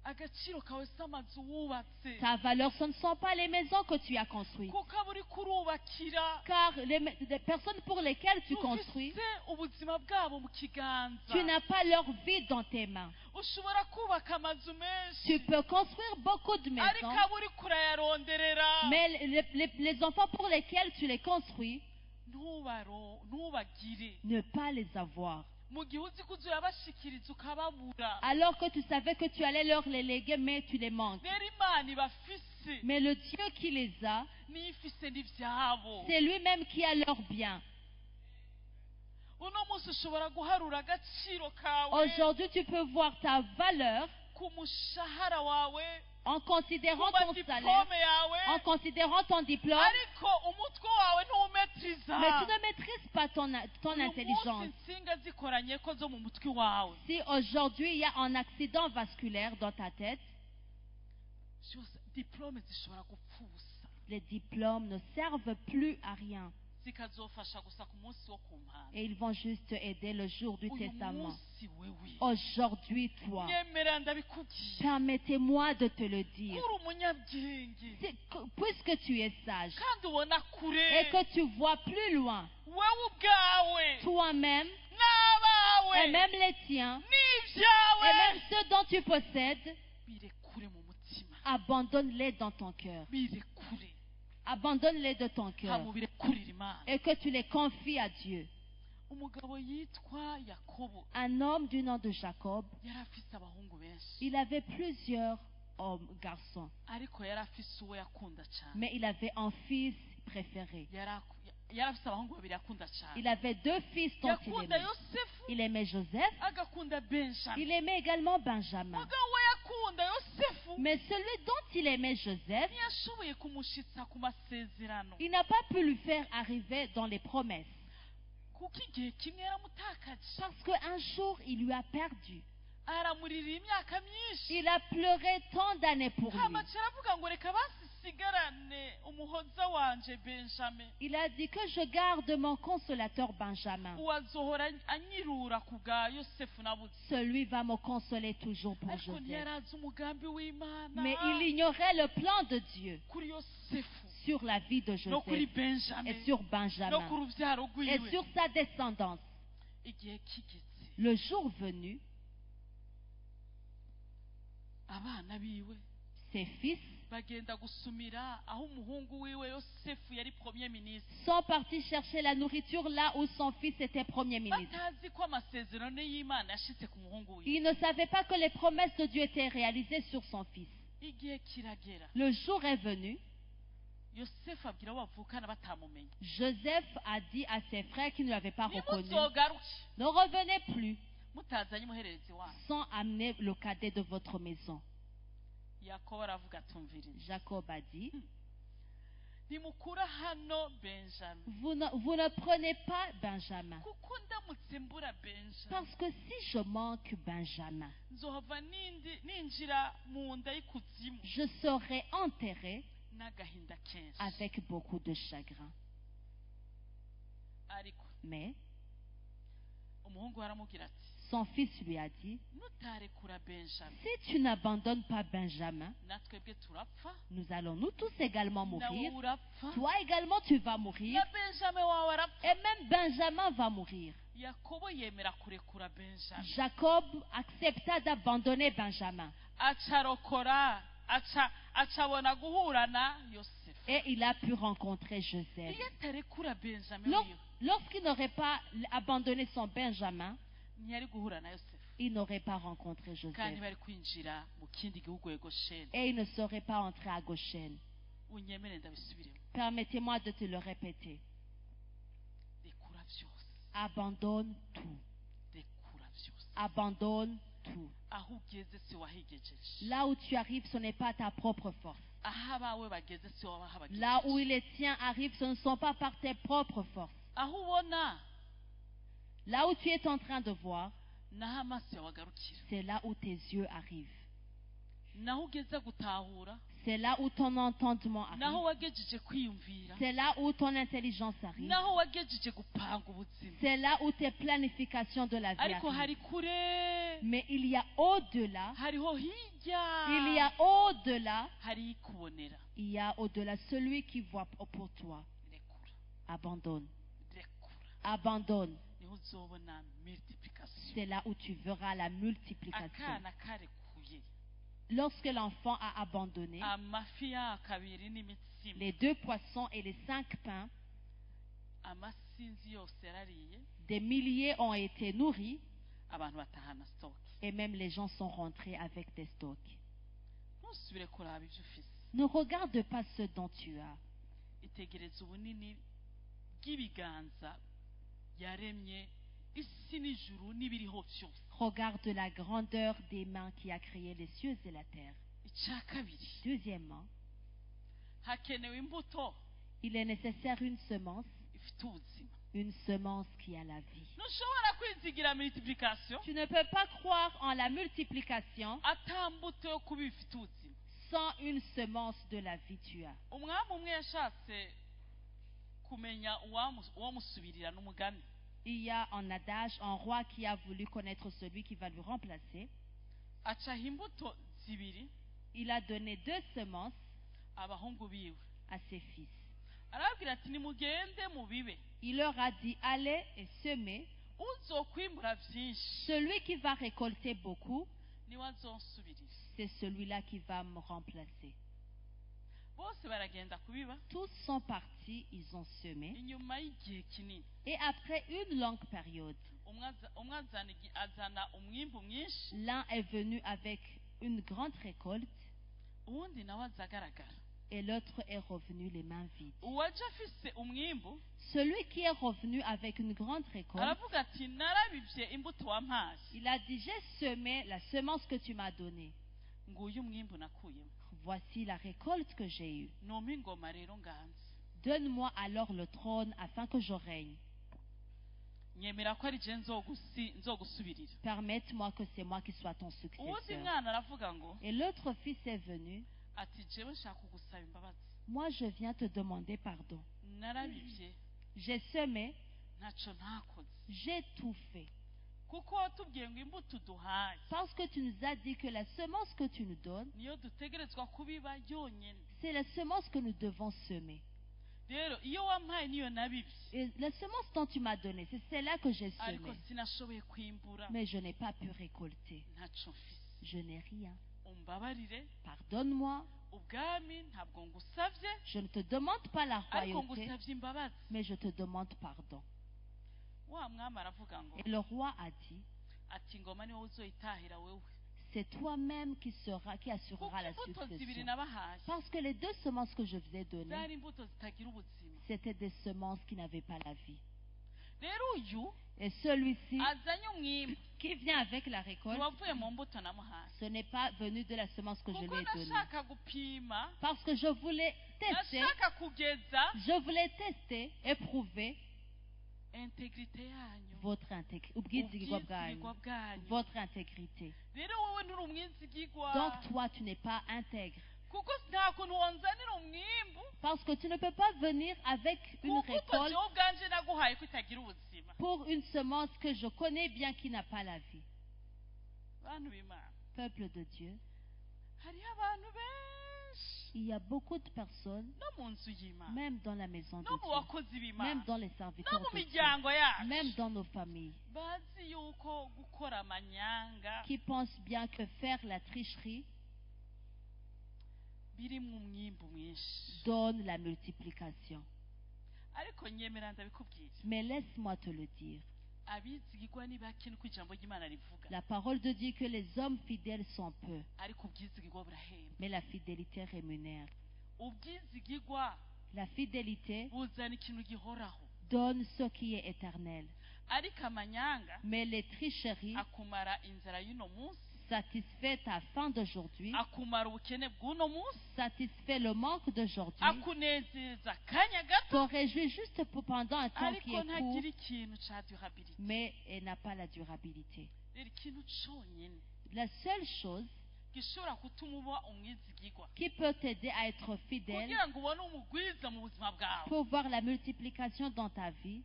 Agaciro kawe si amazu wubatse. Ta valeur, ce ne sont pas les maisons que tu as construites. kuko aba uri kurubakira. Car les personnes pour lesquelles tu construis, Ufise ubuzima bwabo mu kiganza. tu n'as pas leur vie dans tes mains. Ushobora kubaka amazu Tu menshi. peux construire beaucoup de ariko maisons, aba uri kurayaronderera. mais les enfants pour lesquels tu les construis, ntubagire. ne pas les avoir. mu gihe uzi ko uzurabashikiriza ukababura. Alors que tu savais que tu allais leur les léguer, mais tu les manques. rero Imana ibafise. Mais le Dieu qui les a, niyo ifise n'ivyabo. c'est lui-même qui a leur bien. uno munsi ushobora guharura agaciro kawe Aujourd'hui, tu peux voir ta valeur ku mushahara wawe, en ku considérant ton madiplome salaire, yawe, en considérant ton diplôme, ariko umutwe wawe ntuwumetriza. mais tu ne maîtrises pas ton uyu munsi intelligence. insinga zikoranye ko zo mu mutwe wawe. Si aujourd'hui il y a un accident vasculaire dans ta tête, diplome zishobora gupfusa, les diplômes ne servent plus à rien. zikazofasha gusa ku munsi wo ku mpande. Et ils vont juste te aider le jour du uyu testament. munsi wewe, Aujourd'hui, toi, nyemera ndabikubwiye, permettez-moi de te le dire. uri umunyabwenge Puisque tu es sage kandi ubona et kure, que tu vois plus loin, wewe ubwawe toi-même n'abawe et même les tiens et n'ibyawe même ceux dont tu possèdes, birekure mu mutima, abandonne-les dans ton cœur. birekure Abandonne-les de ton cœur hama ubirekurire Imana. et que tu les confies à Dieu. umugabo yitwa Yakobo Un homme du nom de Jacob, yari afise abahungu benshi, il avait plusieurs hommes, garçons, ariko yari afise uwo yakunda cyane. mais il avait un fils préféré. yari afise abahungu babiri yakunda cyane. Il avait deux fils dont il yakunda aimait. Yosefu, Il aimait Joseph, agakunda Benjamin. il aimait également Benjamin. mugabo we yakunda Yosefu Mais celui dont il aimait Joseph, ntiyashoboye kumushitsa ku masezerano, il n'a pas pu lui faire arriver dans les promesses. kuko igihe kimwe yaramutakaje, Parce qu'un jour, il lui a perdu. aramuririra imyaka myinshi. Il a pleuré tant d'années pour lui. hama aravuga ngo reka basigarane umuhoza wanje Benjamin, Il a dit que je garde mon consolateur Benjamin. uwazohora anyirura ku bwa Yosefu nabuze. Celui va me consoler toujours pour ariko Joseph. ntiyarazi umugambi w'Imana Mais il ignorait le plan de Dieu kuri Yosefu sur la vie de no kuri Joseph Benjamin et sur no ku Benjamin rubyaro et rwiwe. sur sa descendance. igihe kigeze, Le jour venu, abana biwe ses fils bagenda gusumira aho umuhungu wiwe Yosefu yari premier ministre, sont partis chercher la nourriture là où son fils était premier ministre. batazi ko amasezerano y'Imana yashitse ku muhungu wiwe. Ils ne savaient pas que les promesses de Dieu étaient réalisées sur son fils. igihe kiragera, Le jour est venu, Yosefu abwira abo bavukana batamumenye, Joseph a dit à ses frères qui ne l'avaient pas reconnu, nimuzogaruke ne revenez plus mutazanye umuhererezi wanyu. sans amener le cadet de votre maison. Yakobo aravuga atumviriza, Jacob a dit, ntimukura hano benjamin vous ne prenez pas Benjamin. kuko ndamutse mbura benjamin Parce que si je manque Benjamin, nzohava ninjira mu nda y'ikuzimu je serai enterré n'agahinda kenshi avec beaucoup de chagrin. ariko Mais umuhungu aramubwira ati son fils lui a dit, nutarekura benjamin si tu n'abandonnes pas Benjamin, natwebwe turapfa nous allons nous tous également nawe mourir. urapfa Toi également tu vas mourir. na benjamin wawe arapfa Et même Benjamin va mourir. yakobo yemera kurekura benjamin Jacob accepta d'abandonner Benjamin. acarokora acabona guhura na yosefu Et il a pu rencontrer Joseph. iyo atarekura benjamin Lorsqu'il n'aurait pas abandonné son Benjamin, ntiyari guhura na yosefu il n'aurait pas rencontré kandi Joseph. bari kwinjira mu kindi gihugu Gosheni Et il ne serait pas entré à Goshen. unyemere ndabisubiremo Permettez-moi de te le répéter. rekura byose Abandonne tout. rekura byose Abandonne tout. aho ugeze si wahigejeje Là où tu arrives, ce n'est pas ta propre force. aho abawe bageze si wabahabagejeje Là où les tiens arrivent, ce ne sont pas par tes propres forces. aho ubona Là où tu es en train de voir, naho amaso yawe agarukira c'est là où tes yeux arrivent. naho ugeze gutahura C'est là où ton entendement naho arrive. wagejeje kwiyumvira C'est là où ton intelligence arrive. naho wagejeje gupanga ubuzima C'est là où tes planifications de la vie ariko hari arrivent. kure Mais il y a au-delà, hariho hirya il y a au-delà, hari ikubonera il y a au-delà celui qui voit pour toi. rekura Abandonne. rekura Abandonne. niho uzobona multiplication C'est là où tu verras la multiplication. akana karekuye Lorsque l'enfant a abandonné, amafi yakabiri n'imitsima les 2 poissons et les 5 pains, amasinzi yose yarariye des milliers ont été nourris abantu batahana stock et même les gens sont rentrés avec des stocks. ntusubire kuraba ibyo ufise Ne regarde pas ce dont tu as. itegereza ubunini bw'ibiganza yaremye isi n'ijuru n'ibiriho byose Regarde la grandeur des mains qui a créé les cieux et la terre. icya kabiri Deuxièmement, hakenewe imbuto il est nécessaire une semence qui a la vie. ntushobora kwizigira multiplication Tu ne peux pas croire en la multiplication ata mbuto yo kuba ifite ubuzima sans une semence de la vie tu as. umwami umwe yashatse kumenya uwamusubirira n'umugani Il y a en adage un roi qui a voulu connaître celui qui va lui remplacer. acaha imbuto zibiri Il a donné 2 semences abahungu biwe à ses fils. arababwira ati nimugende mubibe Il leur a dit, allez et semez. uzokwimbura byinshi Celui qui va récolter beaucoup, niwe azonsubirira c'est celui-là qui va me remplacer. bose baragenda kubiba Tous sont partis, ils ont semé. inyuma y'igihe kinini Et après une longue période, umwe azana umwimbu mwinshi l'un est venu avec une grande récolte uwundi nawe aza agaragara et l'autre est revenu les mains vides. uwaje afise umwimbu Celui qui est revenu avec une grande récolte, aravuga ati narabibye imbuto wampaye il a dit, j'ai semé la semence que tu m'as donnée. nguyu umwimbu nakuyemo Voici la récolte que j'ai eue. numpa ingoma rero nganze Donne-moi alors le trône afin que je règne. nyemera ko ari je nzogusubirira Permette-moi que c'est moi qui sois ton uwundi successeur. mwana aravuga ngo Et l'autre fils est venu. ati jewe nshaka kugusaba imbabazi Moi, je viens te demander pardon. narabibye J'ai semé, ntacyo ntakoze j'ai tout fait. kuko watubwiye ngo imbuto uduhaye Parce que tu nous as dit que la semence que tu nous donnes, niyo dutegerezwa kubiba yonyine c'est la semence que nous devons semer. rero iyo wampaye niyo nabibye Et la semence dont tu m'as donnée, c'est celle-là que j'ai ariko semée. sinashoboye kwimbura Mais je n'ai pas pu récolter. ntacyo mfise Je n'ai rien. umbabarire Pardonne-moi. ubwami ntabwo ngusabye Je ne te demande pas la ariko royauté, ngusabye imbabazi mais je te demande pardon. wa mwami aravuga ngo Et le roi a dit, ati ingoma niwe uzoyitahira wewe c'est toi-même qui kuko assurera la imbuto zibiri succession. nabahaye Parce que les 2 semences que je vous ai données, zari imbuto zitagira ubuzima c'était des semences qui n'avaient pas la vie. rero uyu Et celui-ci azanye umwimbu qui vient avec la récolte, ntiwavuye mu mbuto namuhaye ce n'est pas venu de la semence que je kuko lui ai donnée. nashaka gupima Parce que je voulais tester, nashaka kugeza éprouver integrite yanyu votre intégrité, ubwizigirwa ubwizigirwa bwanyu, bwanyu votre intégrité. rero wowe nturi umwizigirwa Donc toi, tu n'es pas intègre. kuko nta kuntu wanzanira umwimbu Parce que tu ne peux pas venir avec une kuko récolte jewe ubwanje naguhaye ko itagira ubuzima pour une semence que je connais bien qui n'a pas la vie. bantu b'Imana Peuple de Dieu, hariho abantu benshi il y a beaucoup de personnes, no mu nzu y'Imana même dans la maison de no mu Dieu, bakozi même b'Imana dans les no serviteurs mu de Dieu, miryango yacu même dans nos familles, bazi yuko gukora amanyanga qui pensent bien que faire la tricherie birimwo umwimbu mwinshi donne la multiplication. ariko nyemera ndabikubwira Mais laisse-moi te le dire. abizigirwa ni bake niko ijambo ry'Imana rivuga La parole de Dieu que les hommes fidèles sont peu, ariko ubwizigirwa burahemba mais la fidélité rémunère. ubwizigirwa La fidélité buzana ikintu gihoraho donne ce qui est éternel. ariko amanyanga Mais les tricheries akumara inzara y'uno munsi satisfait ta faim d'aujourd'hui, akumara ubukene bw'uno munsi satisfait le manque d'aujourd'hui, akunezeza akanya gato t'en réjouis juste pendant un temps qui ariko est court, ntagira ikintu ca durability mais elle n'a pas la durabilité. rero ikintu conyine La seule chose gishobora gutuma uba umwizigirwa qui peut t'aider à être fidèle kugira ngo ubone umugwiza mu buzima bwawe pour voir la multiplication dans ta vie,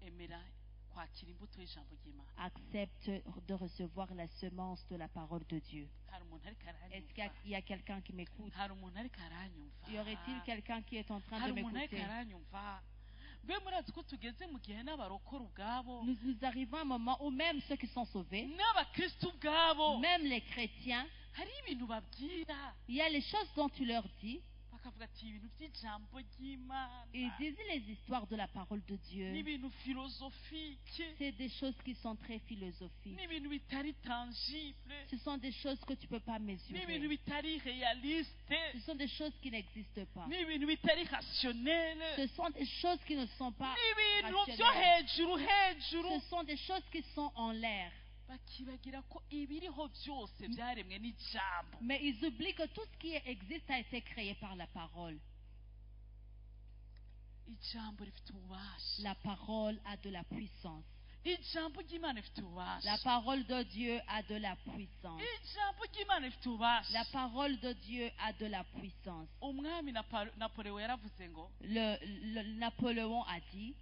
emera kwakira imbuto y'ijambo ry'Imana accepte de recevoir la semence de la parole de Dieu. hari umuntu ariko Est-ce qu'il y a- aranyumva il y a quelqu'un qui m'écoute? hari umuntu ariko aranyumva Y aurait-il quelqu'un qui est en train hari de umuntu ariko m'écouter? aranyumva mbe murazi ko tugeze mu gihe n'abarokora ubwabo Nous arrivons à un moment où même ceux qui sont sauvés, n'abakristo ubwabo même les chrétiens, hari ibintu babwira il y a les choses dont tu leur dis, bakavuga ati ibintu by'ijambo ry'Imana ils disent les histoires de la parole de Dieu. n'ibintu philosophique C'est des choses qui sont très philosophiques. n'ibintu bitari tangible Ce sont des choses que tu ne peux pas n'ibintu mesurer. bitari réaliste Ce sont des choses qui n'existent pas. n'ibintu bitari rationnel Ce sont des choses qui ne sont pas n'ibintu byo rationnelles. hejuru Ce sont des choses qui sont en l'air. bakibagira ko ibiriho byose byaremwe n'ijambo Mais ils oublient que tout ce qui existe a été créé par la parole. ijambo rifite ububasha La parole a de la puissance. ijambo ry'Imana rifite La ububasha parole de Dieu a de la puissance. ijambo ry'Imana rifite La ububasha parole de Dieu a de la puissance. umwami Napoleon yaravuze ngo Le Napoléon a dit,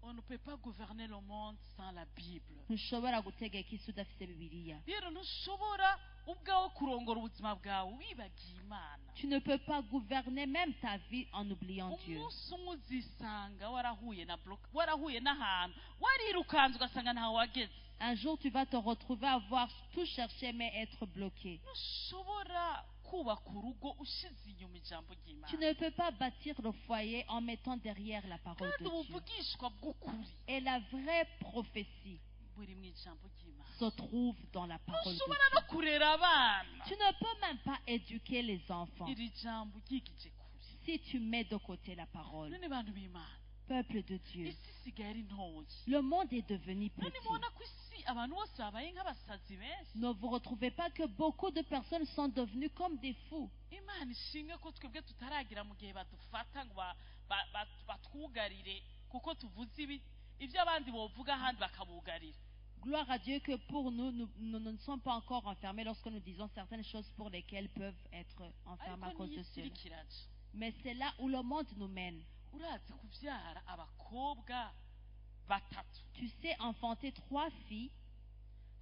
on ne peut pas gouverner le monde sans la Bible ntushobora gutegeka isi udafite Bibiliya. rero ntushobora ubwawe kurongora ubuzima bwawe wibagiye Imana Tu ne peux pas gouverner même ta vie en oubliant Dieu. umunsi umwe uzisanga warahuye n'ahantu warirukanze ugasanga ntawe wageze Un jour, tu vas te retrouver à avoir tout cherché mais être bloqué. ntushobora kubaka urugo ushize inyuma ijambo ry'Imana Tu ne peux pas bâtir le foyer en mettant derrière la parole kandi de Dieu. ubuvugishwa bw'ukuri Et la vraie prophétie buri mu ijambo ry'Imana se trouve dans la parole de ntushobora no Dieu. kurera abana Tu ne peux même pas éduquer les enfants iri jambo ryigije kure si tu mets de côté la parole. none bantu b'Imana Peuple de Dieu, isi isigaye ari ntoya le monde est devenu none petit. mubona ko isi abantu bose babaye nk'abasazi benshi Ne vous retrouvez pas que beaucoup de personnes sont devenues comme des fous. Imana ishimwe ko twebwe tutaragira mu gihe badufata ngo batwugarire kuko tuvuze ibyo abandi bovuga ahandi bakabugarira Gloire à Dieu que pour nous, nous ne sommes pas encore enfermés lorsque nous disons certaines choses pour lesquelles peuvent être enfermés à ariko cause niyo de isi iri cela. kiraje Mais c'est là où le monde nous mène. urazi kubyara abakobwa batatu Tu sais enfanter 3 filles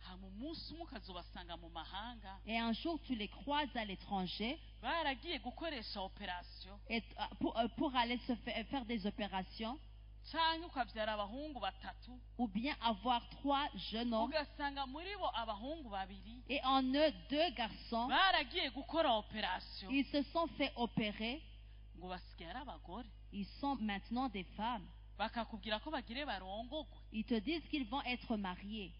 hama umunsi umwe ukazobasanga mu mahanga et un jour tu les croises à l'étranger baragiye gukoresha operasiyo et, pour aller faire des opérations cyangwa ukabyara abahungu batatu ou bien avoir 3 jeunes hommes ugasanga muri bo abahungu babiri et en eux 2 garçons. baragiye gukora operasiyo Ils se sont fait opérer. ngo basigaye ari abagore Ils sont maintenant des femmes. bakakubwira ko bagire barongogwe Ils te disent qu'ils vont être mariés.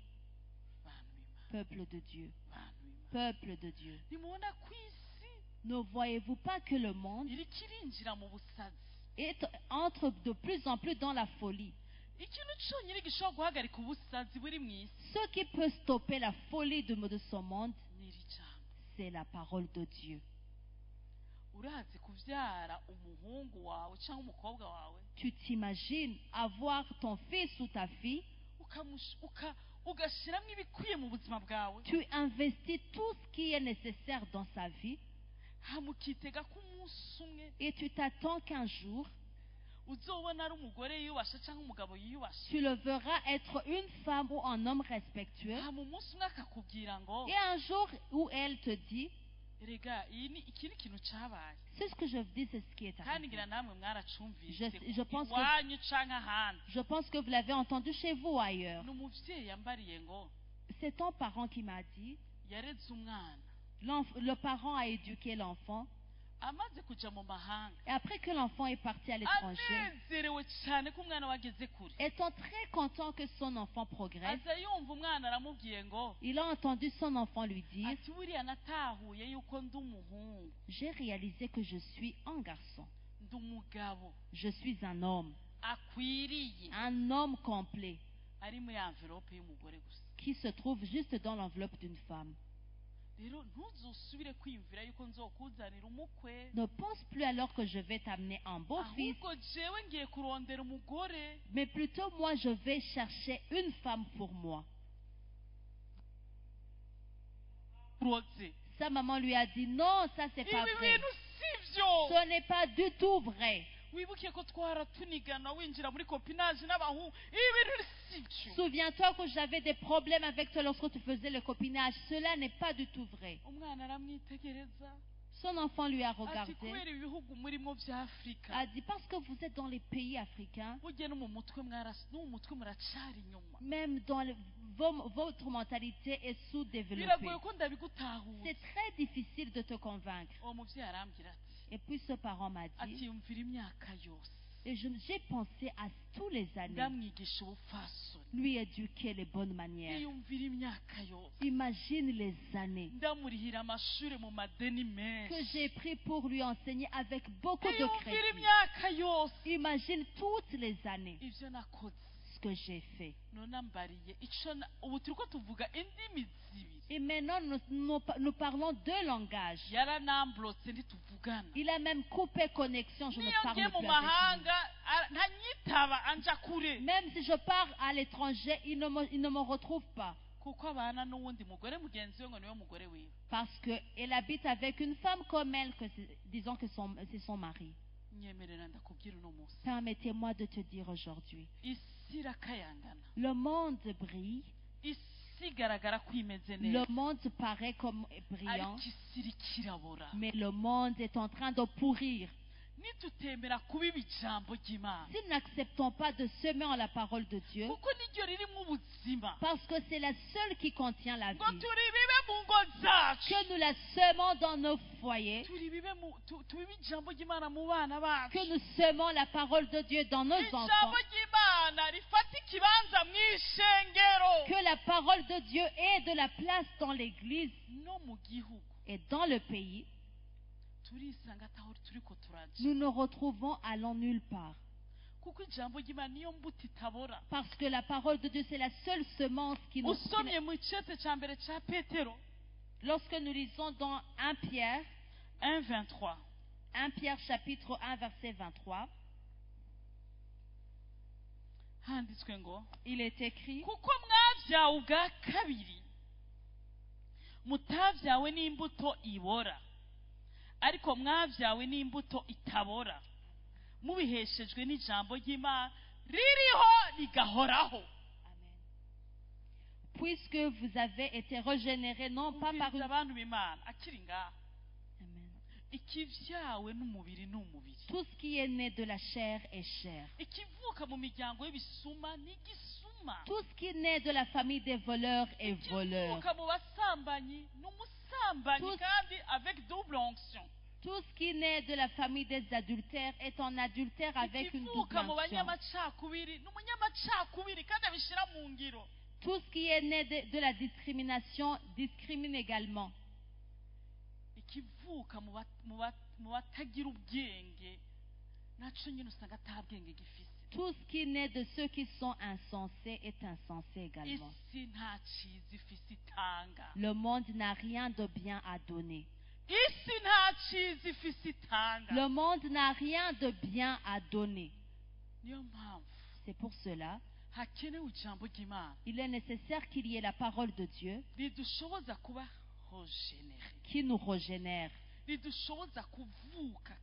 bantu b'Imana Peuple de Dieu. bantu b'Imana Peuple de Dieu. nimubona ku isi Ne voyez-vous pas que le monde iriko irinjira mu busazi entre de plus en plus dans la folie? ikintu cyonyine gishobora guhagarika ubusazi buri mu isi Ce qui peut stopper la folie de ce monde, ni iri jambo. c'est la parole de Dieu. urazi kubyara umuhungu wawe cyangwa umukobwa wawe Tu t'imagines avoir ton fils ou ta fille, ugashyiramo ibikwiye mu buzima bwawe, tu investis tout ce qui est nécessaire dans sa vie hamukitega ko umunsi umwe et tu t'attends qu'un jour, uzobona ari umugore yiyubashe cyangwa umugabo yiyubashe, tu le verras être une femme ou un homme respectueux. hama umunsi umwe akakubwira ngo Et un jour où elle te dit, rega iki ni ikintu cyabaye, c'est ce que je dis, c'est ce qui est kandi arrivé. ngira namwe mwaracumvise Je pense que- iwanyu canke ahandi. Je pense que vous l'avez entendu chez vous ou ailleurs. ni umubyeyi yambariye ngo C'est ton parent qui m'a dit, yareze umwana le parent a éduqué l'enfant. amaze kuja mu mahanga, Et après que l'enfant est parti à l'étranger, anezerewe cyane ko umwana wageze kure, étant très content que son enfant progresse, aza yumva umwana aramubwiye ngo il a entendu son enfant lui dire, ati buriya natahuye yuko ndi umuhungu, j'ai réalisé que je suis un garçon. ndi umugabo Je suis un homme complet, ari muri envelope y'umugore gusa. qui se trouve juste dans l'enveloppe d'une femme. rero ntuzusubire kwiyumvira yuko nzokuzanira umukwe, Ne pense plus alors que je vais t'amener un beau fils, ahubwo jewe ngiye kurondera umugore. mais plutôt moi je vais chercher une femme pour moi. Urotse. Sa maman lui a dit, non, ça c'est pas ibi vrai. bintu sivyo. Ce n'est pas du tout vrai. wibuke ko twaratunigana winjira muri kopinage n'abahungu, ibi bintu sivyo. Souviens-toi que j'avais des problèmes avec toi lorsque tu faisais le copinage. Cela n'est pas du tout vrai. umwana aramwitegereza Son enfant lui a ati regardé, kubera ibihugu murimo bya Afurika, a dit, parce que vous êtes dans les pays africains, burya no mu mutwe muracari inyuma, même dans votre mentalité est sous-développée. biragoye ko ndabigutahura. C'est très difficile de te convaincre. uwo mubyeyi arambwira ati Et puis ce parent m'a dit, atiyumvira imyaka yose et j'ai pensé à tous les années, ndamwigisha ubupfasoni, lui éduquer les bonnes manières. yiyumvira imyaka yose Imagine les années ndamurihira amashuri mu madeni que menshi, j'ai pris pour lui enseigner avec beaucoup de yiyumvira crédit. imyaka yose. Imagine toutes les années ibyo nakoze ce que j'ai fait. none ambariye ico ubu turiko tuvuga indimi zibiri, Et maintenant, nous parlons deux langages. yaranamblotse ntituvugana, Il a même coupé connexion, je ne niyo parle ngiye mu plus avec mahanga ntanyitaba anja kure, lui. Même si je pars à l'étranger, il ne me retrouve pas. kuko abana n'uwundi mugore mugenzi we ngo niwe mugore wiwe. Parce qu'elle habite avec une femme comme elle, disons que c'est son mari. nyemerera ndakubwira uno munsi, Permettez-moi de te dire aujourd'hui, isi irakayangana, le monde brille, isi igaragara ko imeze le neza, monde paraît comme brillant, ariko isi iriko irabora. mais le monde est en train de pourrir. nitutemera kubiba ijambo ry'Imana, Si nous n'acceptons pas de semer en la parole de Dieu, kuko niryo ririmo ubuzima, parce que c'est la seule qui contient la ngo vie, turibibe mu ngo zacu, que nous la semons dans nos foyers, tubibe ijambo ry'Imana mu bana bacu, que nous semons la parole de Dieu dans nos ijambo enfants, ry'Imana rifata ikibanza mu ishengero que la parole de Dieu ait de la place dans l'église no mu gihugu. et dans le pays. turisanga ataho turiko turaja, Nous nous retrouvons allant nulle part. kuko ijambo ry'Imana niyo mbuto itabora. Parce que la parole de Dieu, c'est la seule semence qui nous... usomye mu cete cya mbere cya Petero Lorsque nous lisons dans 1 Pierre, 1:23, 1 Pierre chapitre 1 verset 23, handitswe ngo il est écrit, kuko mwabyawe ubwa kabiri, mutabyawe n'imbuto ibora, ariko mwabyawe n'imbuto itabora, mubiheshejwe n'ijambo ry'Imana ririho rigahoraho. Amen. Puisque vous avez été régénérés non pas par Umviriza une... abantu b'Imana akiri ngaha, Amen. ikivyawe n'umubiri n'umubiri, Tout ce qui est né de la chair est chair. ikivuka mu miryango y'ibisuma n'igisuma, Tout ce qui naît de la famille des voleurs est voleur. ikivuka mu basambanyi n'umusambanyi, Tous- kandi avec double onction, Tout ce qui naît de la famille des adultères est en adultère avec une double ikivuka mu onction. banyamacakubiri n'umunyamacakubiri kandi abishyira mu ngiro. Tout ce qui est né de la discrimination discrimine également. ikivuka mu batagira ubwenge naco nyine usanga ata bwenge gifise, Tout ce qui naît de ceux qui sont insensés est insensé également. isi nta cyiza ifise itanga Le monde n'a rien de bien à donner. isi nta cyiza ifise itanga Le monde n'a rien de bien à donner. niyo mpamvu C'est pour cela, hakenewe ijambo ry'imana il est nécessaire qu'il y ait la parole de Dieu ridushoboza kuba rogénéré qui nous régénère, ridushoboza kuvuka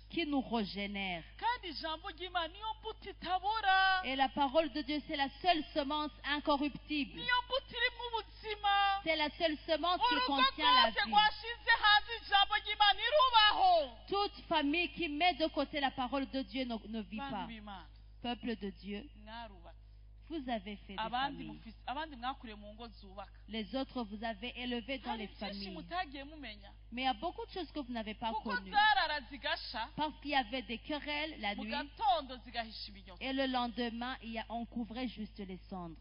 qui nous régénère. kandi ijambo ry'imana niyo mbuto itabora Et la parole de Dieu, c'est la seule semence incorruptible. niyo mbuto irimo ubuzima C'est la seule semence qui urugo contient la rwose vie. rwashize hanze ijambo ry'imana irubaho Toute famille qui met de côté la parole de Dieu ne vit bantu pas. b'imana Peuple de Dieu, mwarubatse vous avez fait des abandi familles. abandi mwakuriye mu ngo zubaka Les autres, vous avez élevé dans hari les byinshi familles. mutagiye mumenya Mais il y a beaucoup de choses que vous n'avez pas kuko connues. zarara zigasha Parce qu'il y avait des querelles la mu nuit. gatondo zigahisha ibinyotsi Et le lendemain, on couvrait juste les cendres.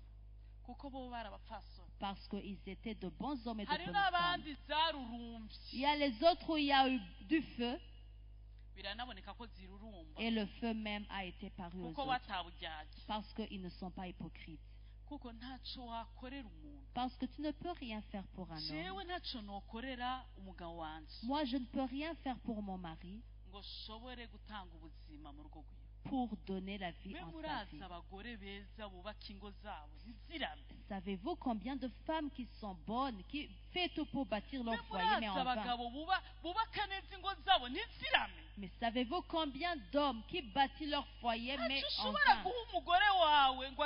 kuko bo bari abapfasoni Parce qu'ils étaient de bons hommes et de hari bonnes femmes. n'abandi zarurumbye Il y a les autres où il y a eu du feu. biranaboneka ko zirurumba Et le feu même a été paru aux kuko autres. bataburyarya Parce qu'ils ne sont pas hypocrites. kuko ntaco wakorera umuntu Parce que tu ne peux rien faire pour un jewe homme. ntaco nokorera umugabo wanje Moi, je ne peux rien faire pour mon mari ngo shobore gutanga ubuzima mu rugo rwiwe pour donner la vie mwe en sa murazi vie. abagore beza bubaka ingo zabo ntizirame Savez-vous combien de femmes qui sont bonnes, qui font tout pour bâtir mwe leur foyer, mais murazi en vain? abagabo bubaka neza ingo zabo ntizirame Mais savez-vous combien d'hommes qui bâtissent leur foyer, mais ntaco en ushobora vain? guha umugore wawe ngo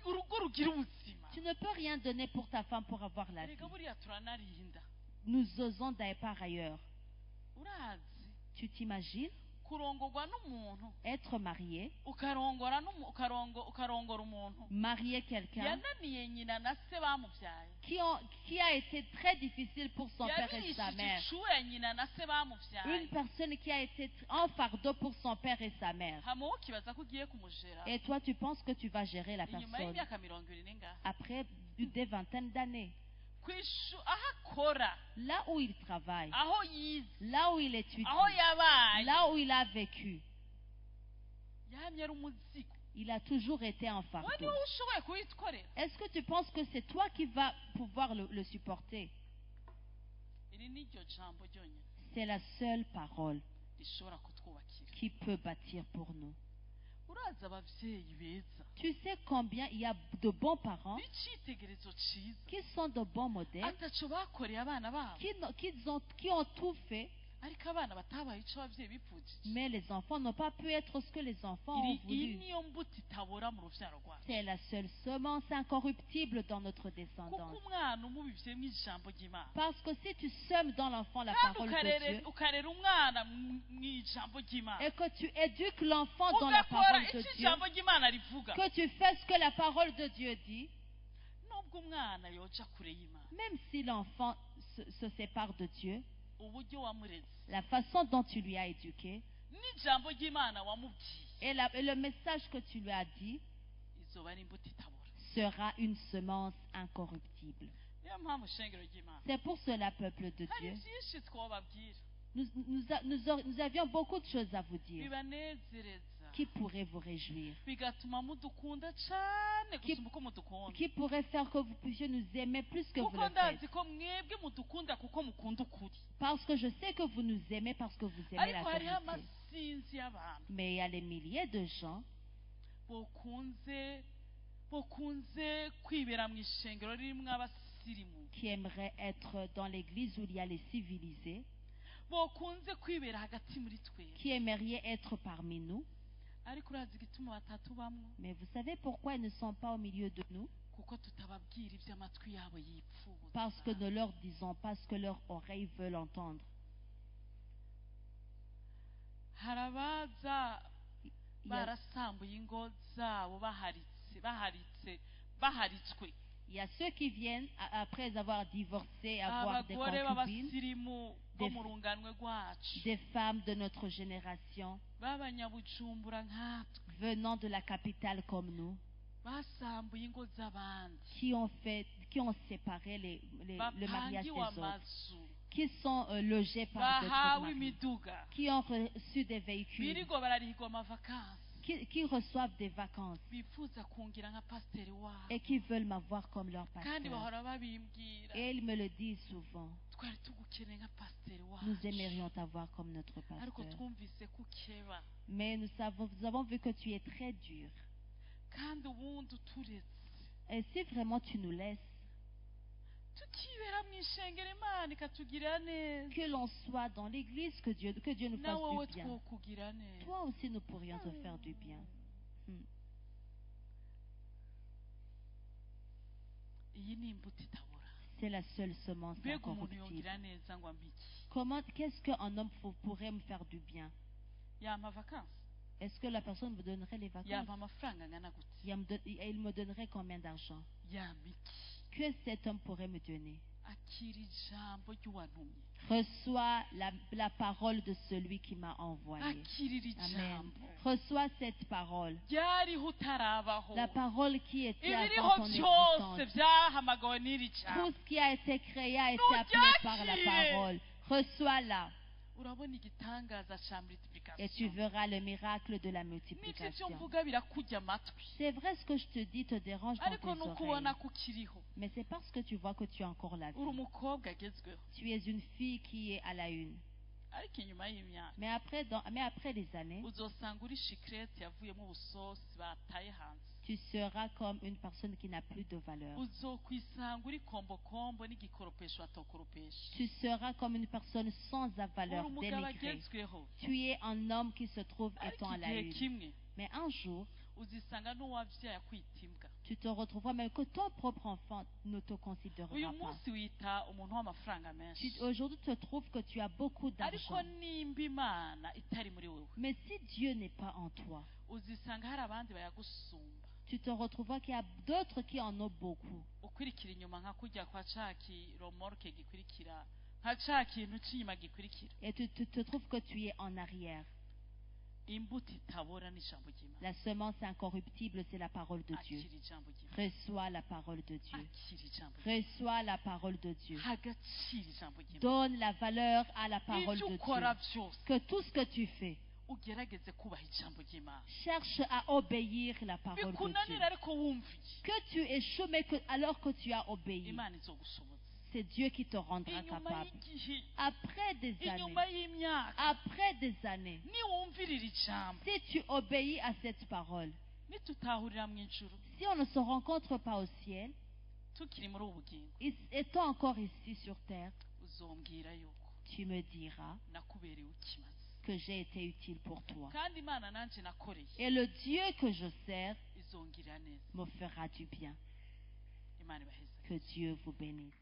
urugo rugire ubuzima Tu ne peux rien donner pour ta femme pour avoir la vie. erega buriya turanarinda Nous osons d'aller par ailleurs. urazi Tu t'imagines kurongorwa n'umuntu être marié, ukarongora umuntu marier quelqu'un yananiye nyina na se bamubyaye qui a été très difficile pour son père et sa yabirishije mère. icuya nyina na se bamubyaye Une personne qui a été en fardeau pour son père et sa mère. hama wowe ukibaza ko ugiye kumujera Et toi, tu penses que tu vas gérer la inyuma personne y'imyaka 20 ngaha après des vingtaines d'années. aho akora Là où il travaille, aho yize là où il étudie, aho yabaye là où il a vécu, yahamye ari umuzigo il a toujours été en we fardeau. niwe ushoboye kuwitworera Est-ce que tu penses que c'est toi qui vas pouvoir le supporter? iri ni ryo jambo ryonyine C'est la seule parole rishobora kutwubakira qui peut bâtir pour nous. urazi ababyeyi beza Tu sais combien il y a de bons parents b'icyitegererezo cyiza qui sont de bons modèles, ataco bakoreye abana babo qui ont tout fait, ariko abana batabaye icyo ababyeyi bipfujije mais les enfants n'ont pas pu être ce que les enfants ont iyi voulu. niyo mbuto itabora mu rubyaro rwacu C'est la seule semence incorruptible dans notre kuko descendance. umwana umubivyemo ijambo ry'imana Parce que si tu sèmes dans l'enfant la kandi parole de Dieu ukarera umwana mu ijambo ry'imana et que tu éduques l'enfant dans la ugakora parole de icyo Dieu, ijambo ry'imana rivuga que tu fais ce que la parole de Dieu dit, nubwo umwana yoja kure y'imana même si l'enfant se sépare de Dieu, uburyo wamureze la façon dont tu lui as éduqué n'ijambo ry'imana wamubwiye et le message que tu lui as dit izoba ari imbuto itabora sera une semence incorruptible. niyo mpamvu shengero ry'imana C'est pour cela, peuple de hari Dieu, byinshi twababwira nous avions beaucoup de choses à vous dire bibanezereza qui pourraient vous réjouir, bigatuma mudukunda cyane gusumba uko mudukunda qui pourraient faire que vous puissiez nous aimer plus que vous kuko le ndazi faites. ko mwebwe mudukunda kuko mukunda ukuri Parce que je sais que vous nous aimez parce que vous aimez la ariko hariho vérité. amasinzi y'abantu Mais il y a les milliers de gens bokunze kwibera mu ishengero ririmo abasirimu qui aimeraient être dans l'église où il y a les civilisés, bokunze kwibera hagati muri twe qui aimeriez être parmi nous. ariko urazi igituma batatubamwo Mais vous savez pourquoi ils ne sont pas au milieu de nous? kuko tutababwira ibyo amatwi yabo yipfuza Parce que ne leur disons pas ce que leurs oreilles veulent entendre. harabaza Il y a, barasambuye ingo zabo baharitswe il y a ceux qui viennent après avoir divorcé, avoir des abagore concubines, b'abasirimu bo mu runganwe rwacu des femmes de notre génération, b'abanyabujumbura nkatwe venant de la capitale comme nous, basambuye ingo z'abandi qui ont séparé le mariage des bapangiwe autres, amazu qui sont logés par d'autres bahawe maris, imiduga qui ont reçu des véhicules, birigo bararihigwa amavakansi qui reçoivent des vacances bifuza kungira nka pasiteri wabo et qui veulent m'avoir comme leur kandi pasteur. bahora babimbwira Et ils me le disent souvent. twari tugukeneye nka pasiteri wacu Nous aimerions t'avoir comme notre ariko pasteur. twumvise ko ukeba Mais nous avons vu que tu es très dur. kandi ubundi uturetse Et si vraiment tu nous laisses, tukibera mu ishengero imana ikatugirira neza que l'on soit dans l'église, que Dieu nous nawe wowe fasse du bien. twokugira neza Toi aussi, nous pourrions te faire du bien. iyi ni imbuto itabura C'est la seule semence mbega umuntu incorruptible. yongira neza ngo ambiki Qu'est-ce qu'un homme pourrait me faire du bien? yampa vakansi Est-ce que la personne me donnerait les vacances? yampa amafaranga angana gute Il me donnerait combien d'argent? yampa iki Que cet homme pourrait me donner? akira ijambo ry'uwantumye Reçois la parole de celui qui m'a envoyé. akirira Amen. ijambo Reçois cette parole. ryariho utarabaho La parole qui était ibiriho avant ton byose existence. byahamagawe n'iri Tout jambo ce qui a été créé a été Nous appelé par la diaci. parole. Reçois-la urabona igitangaza cya et tu multiplication verras le miracle de la n'ibyo ibyo multiplication. mvuga birakujya amatwi C'est vrai, ce que je te dis te dérange dans ariko tes ni ukubona oreilles. ko ukiriho Mais c'est parce que tu vois que tu as encore la vie. uri umukobwa agezweho Tu es une fille qui est à la une. ariko inyuma y'imyaka Mais après les années, uzosanga uri shikirete yavuyemo ubusosi bataye hanze tu seras comme une personne qui n'a plus de valeur. uzokwisanga uri kombokombo n'igikoropesho batokoropesha Tu seras comme une personne sans valeur, uri umugabo dénigrée. agezweho Tu es un homme qui se trouve ariko étant à la igihe une. kimwe Mais un jour, uzisanga n'uwabyaye akwita imbwa tu te retrouveras même que ton propre enfant ne te uyu considérera pas. munsi wita umuntu w'amafaranga menshi Aujourd'hui, tu te trouves que tu as beaucoup ariko d'argent. nimba imana itari muri wowe Mais si Dieu n'est pas en toi, uzisanga hari abandi bayagusumba tu te retrouveras qu'il y a d'autres qui en ont beaucoup. ukurikira inyuma nka kujya kwa ca kiromoroke gikurikira nka ca kintu cy'inyuma gikurikira Et tu te trouves que tu es en arrière. imbuto itabora n'ijambo ry'imana La semence incorruptible, c'est la parole de Dieu. akira ijambo ry'imana Reçois la parole de Dieu. akira ijambo Reçois la parole de Dieu. hagacira ijambo ry'imana Donne la valeur à la parole ibyo de ukora Dieu. byose Que tout ce que tu fais, ugerageze kubaha ijambo ry'imana cherche à obéir la parole de Dieu. bikunanira ariko wumviye Que tu échoues, mais alors que tu as obéi, imana izogusoboza c'est Dieu qui te rendra inyuma capable. y'igihe Après des inyuma années, y'imyaka après des années, niwumvirira ijambo si tu obéis à cette parole, nitutahurira mu ijuru si on ne se rencontre pas au ciel, tukiri muri ubu bugingo étant encore ici sur terre, uzombwira yuko tu me diras nakubereye ukimaze que j'ai été utile pour toi. kandi imana nanjye nakoreye Et le Dieu que je sers izongirira neza me fera du bien. imana ibaheze Que Dieu vous bénisse.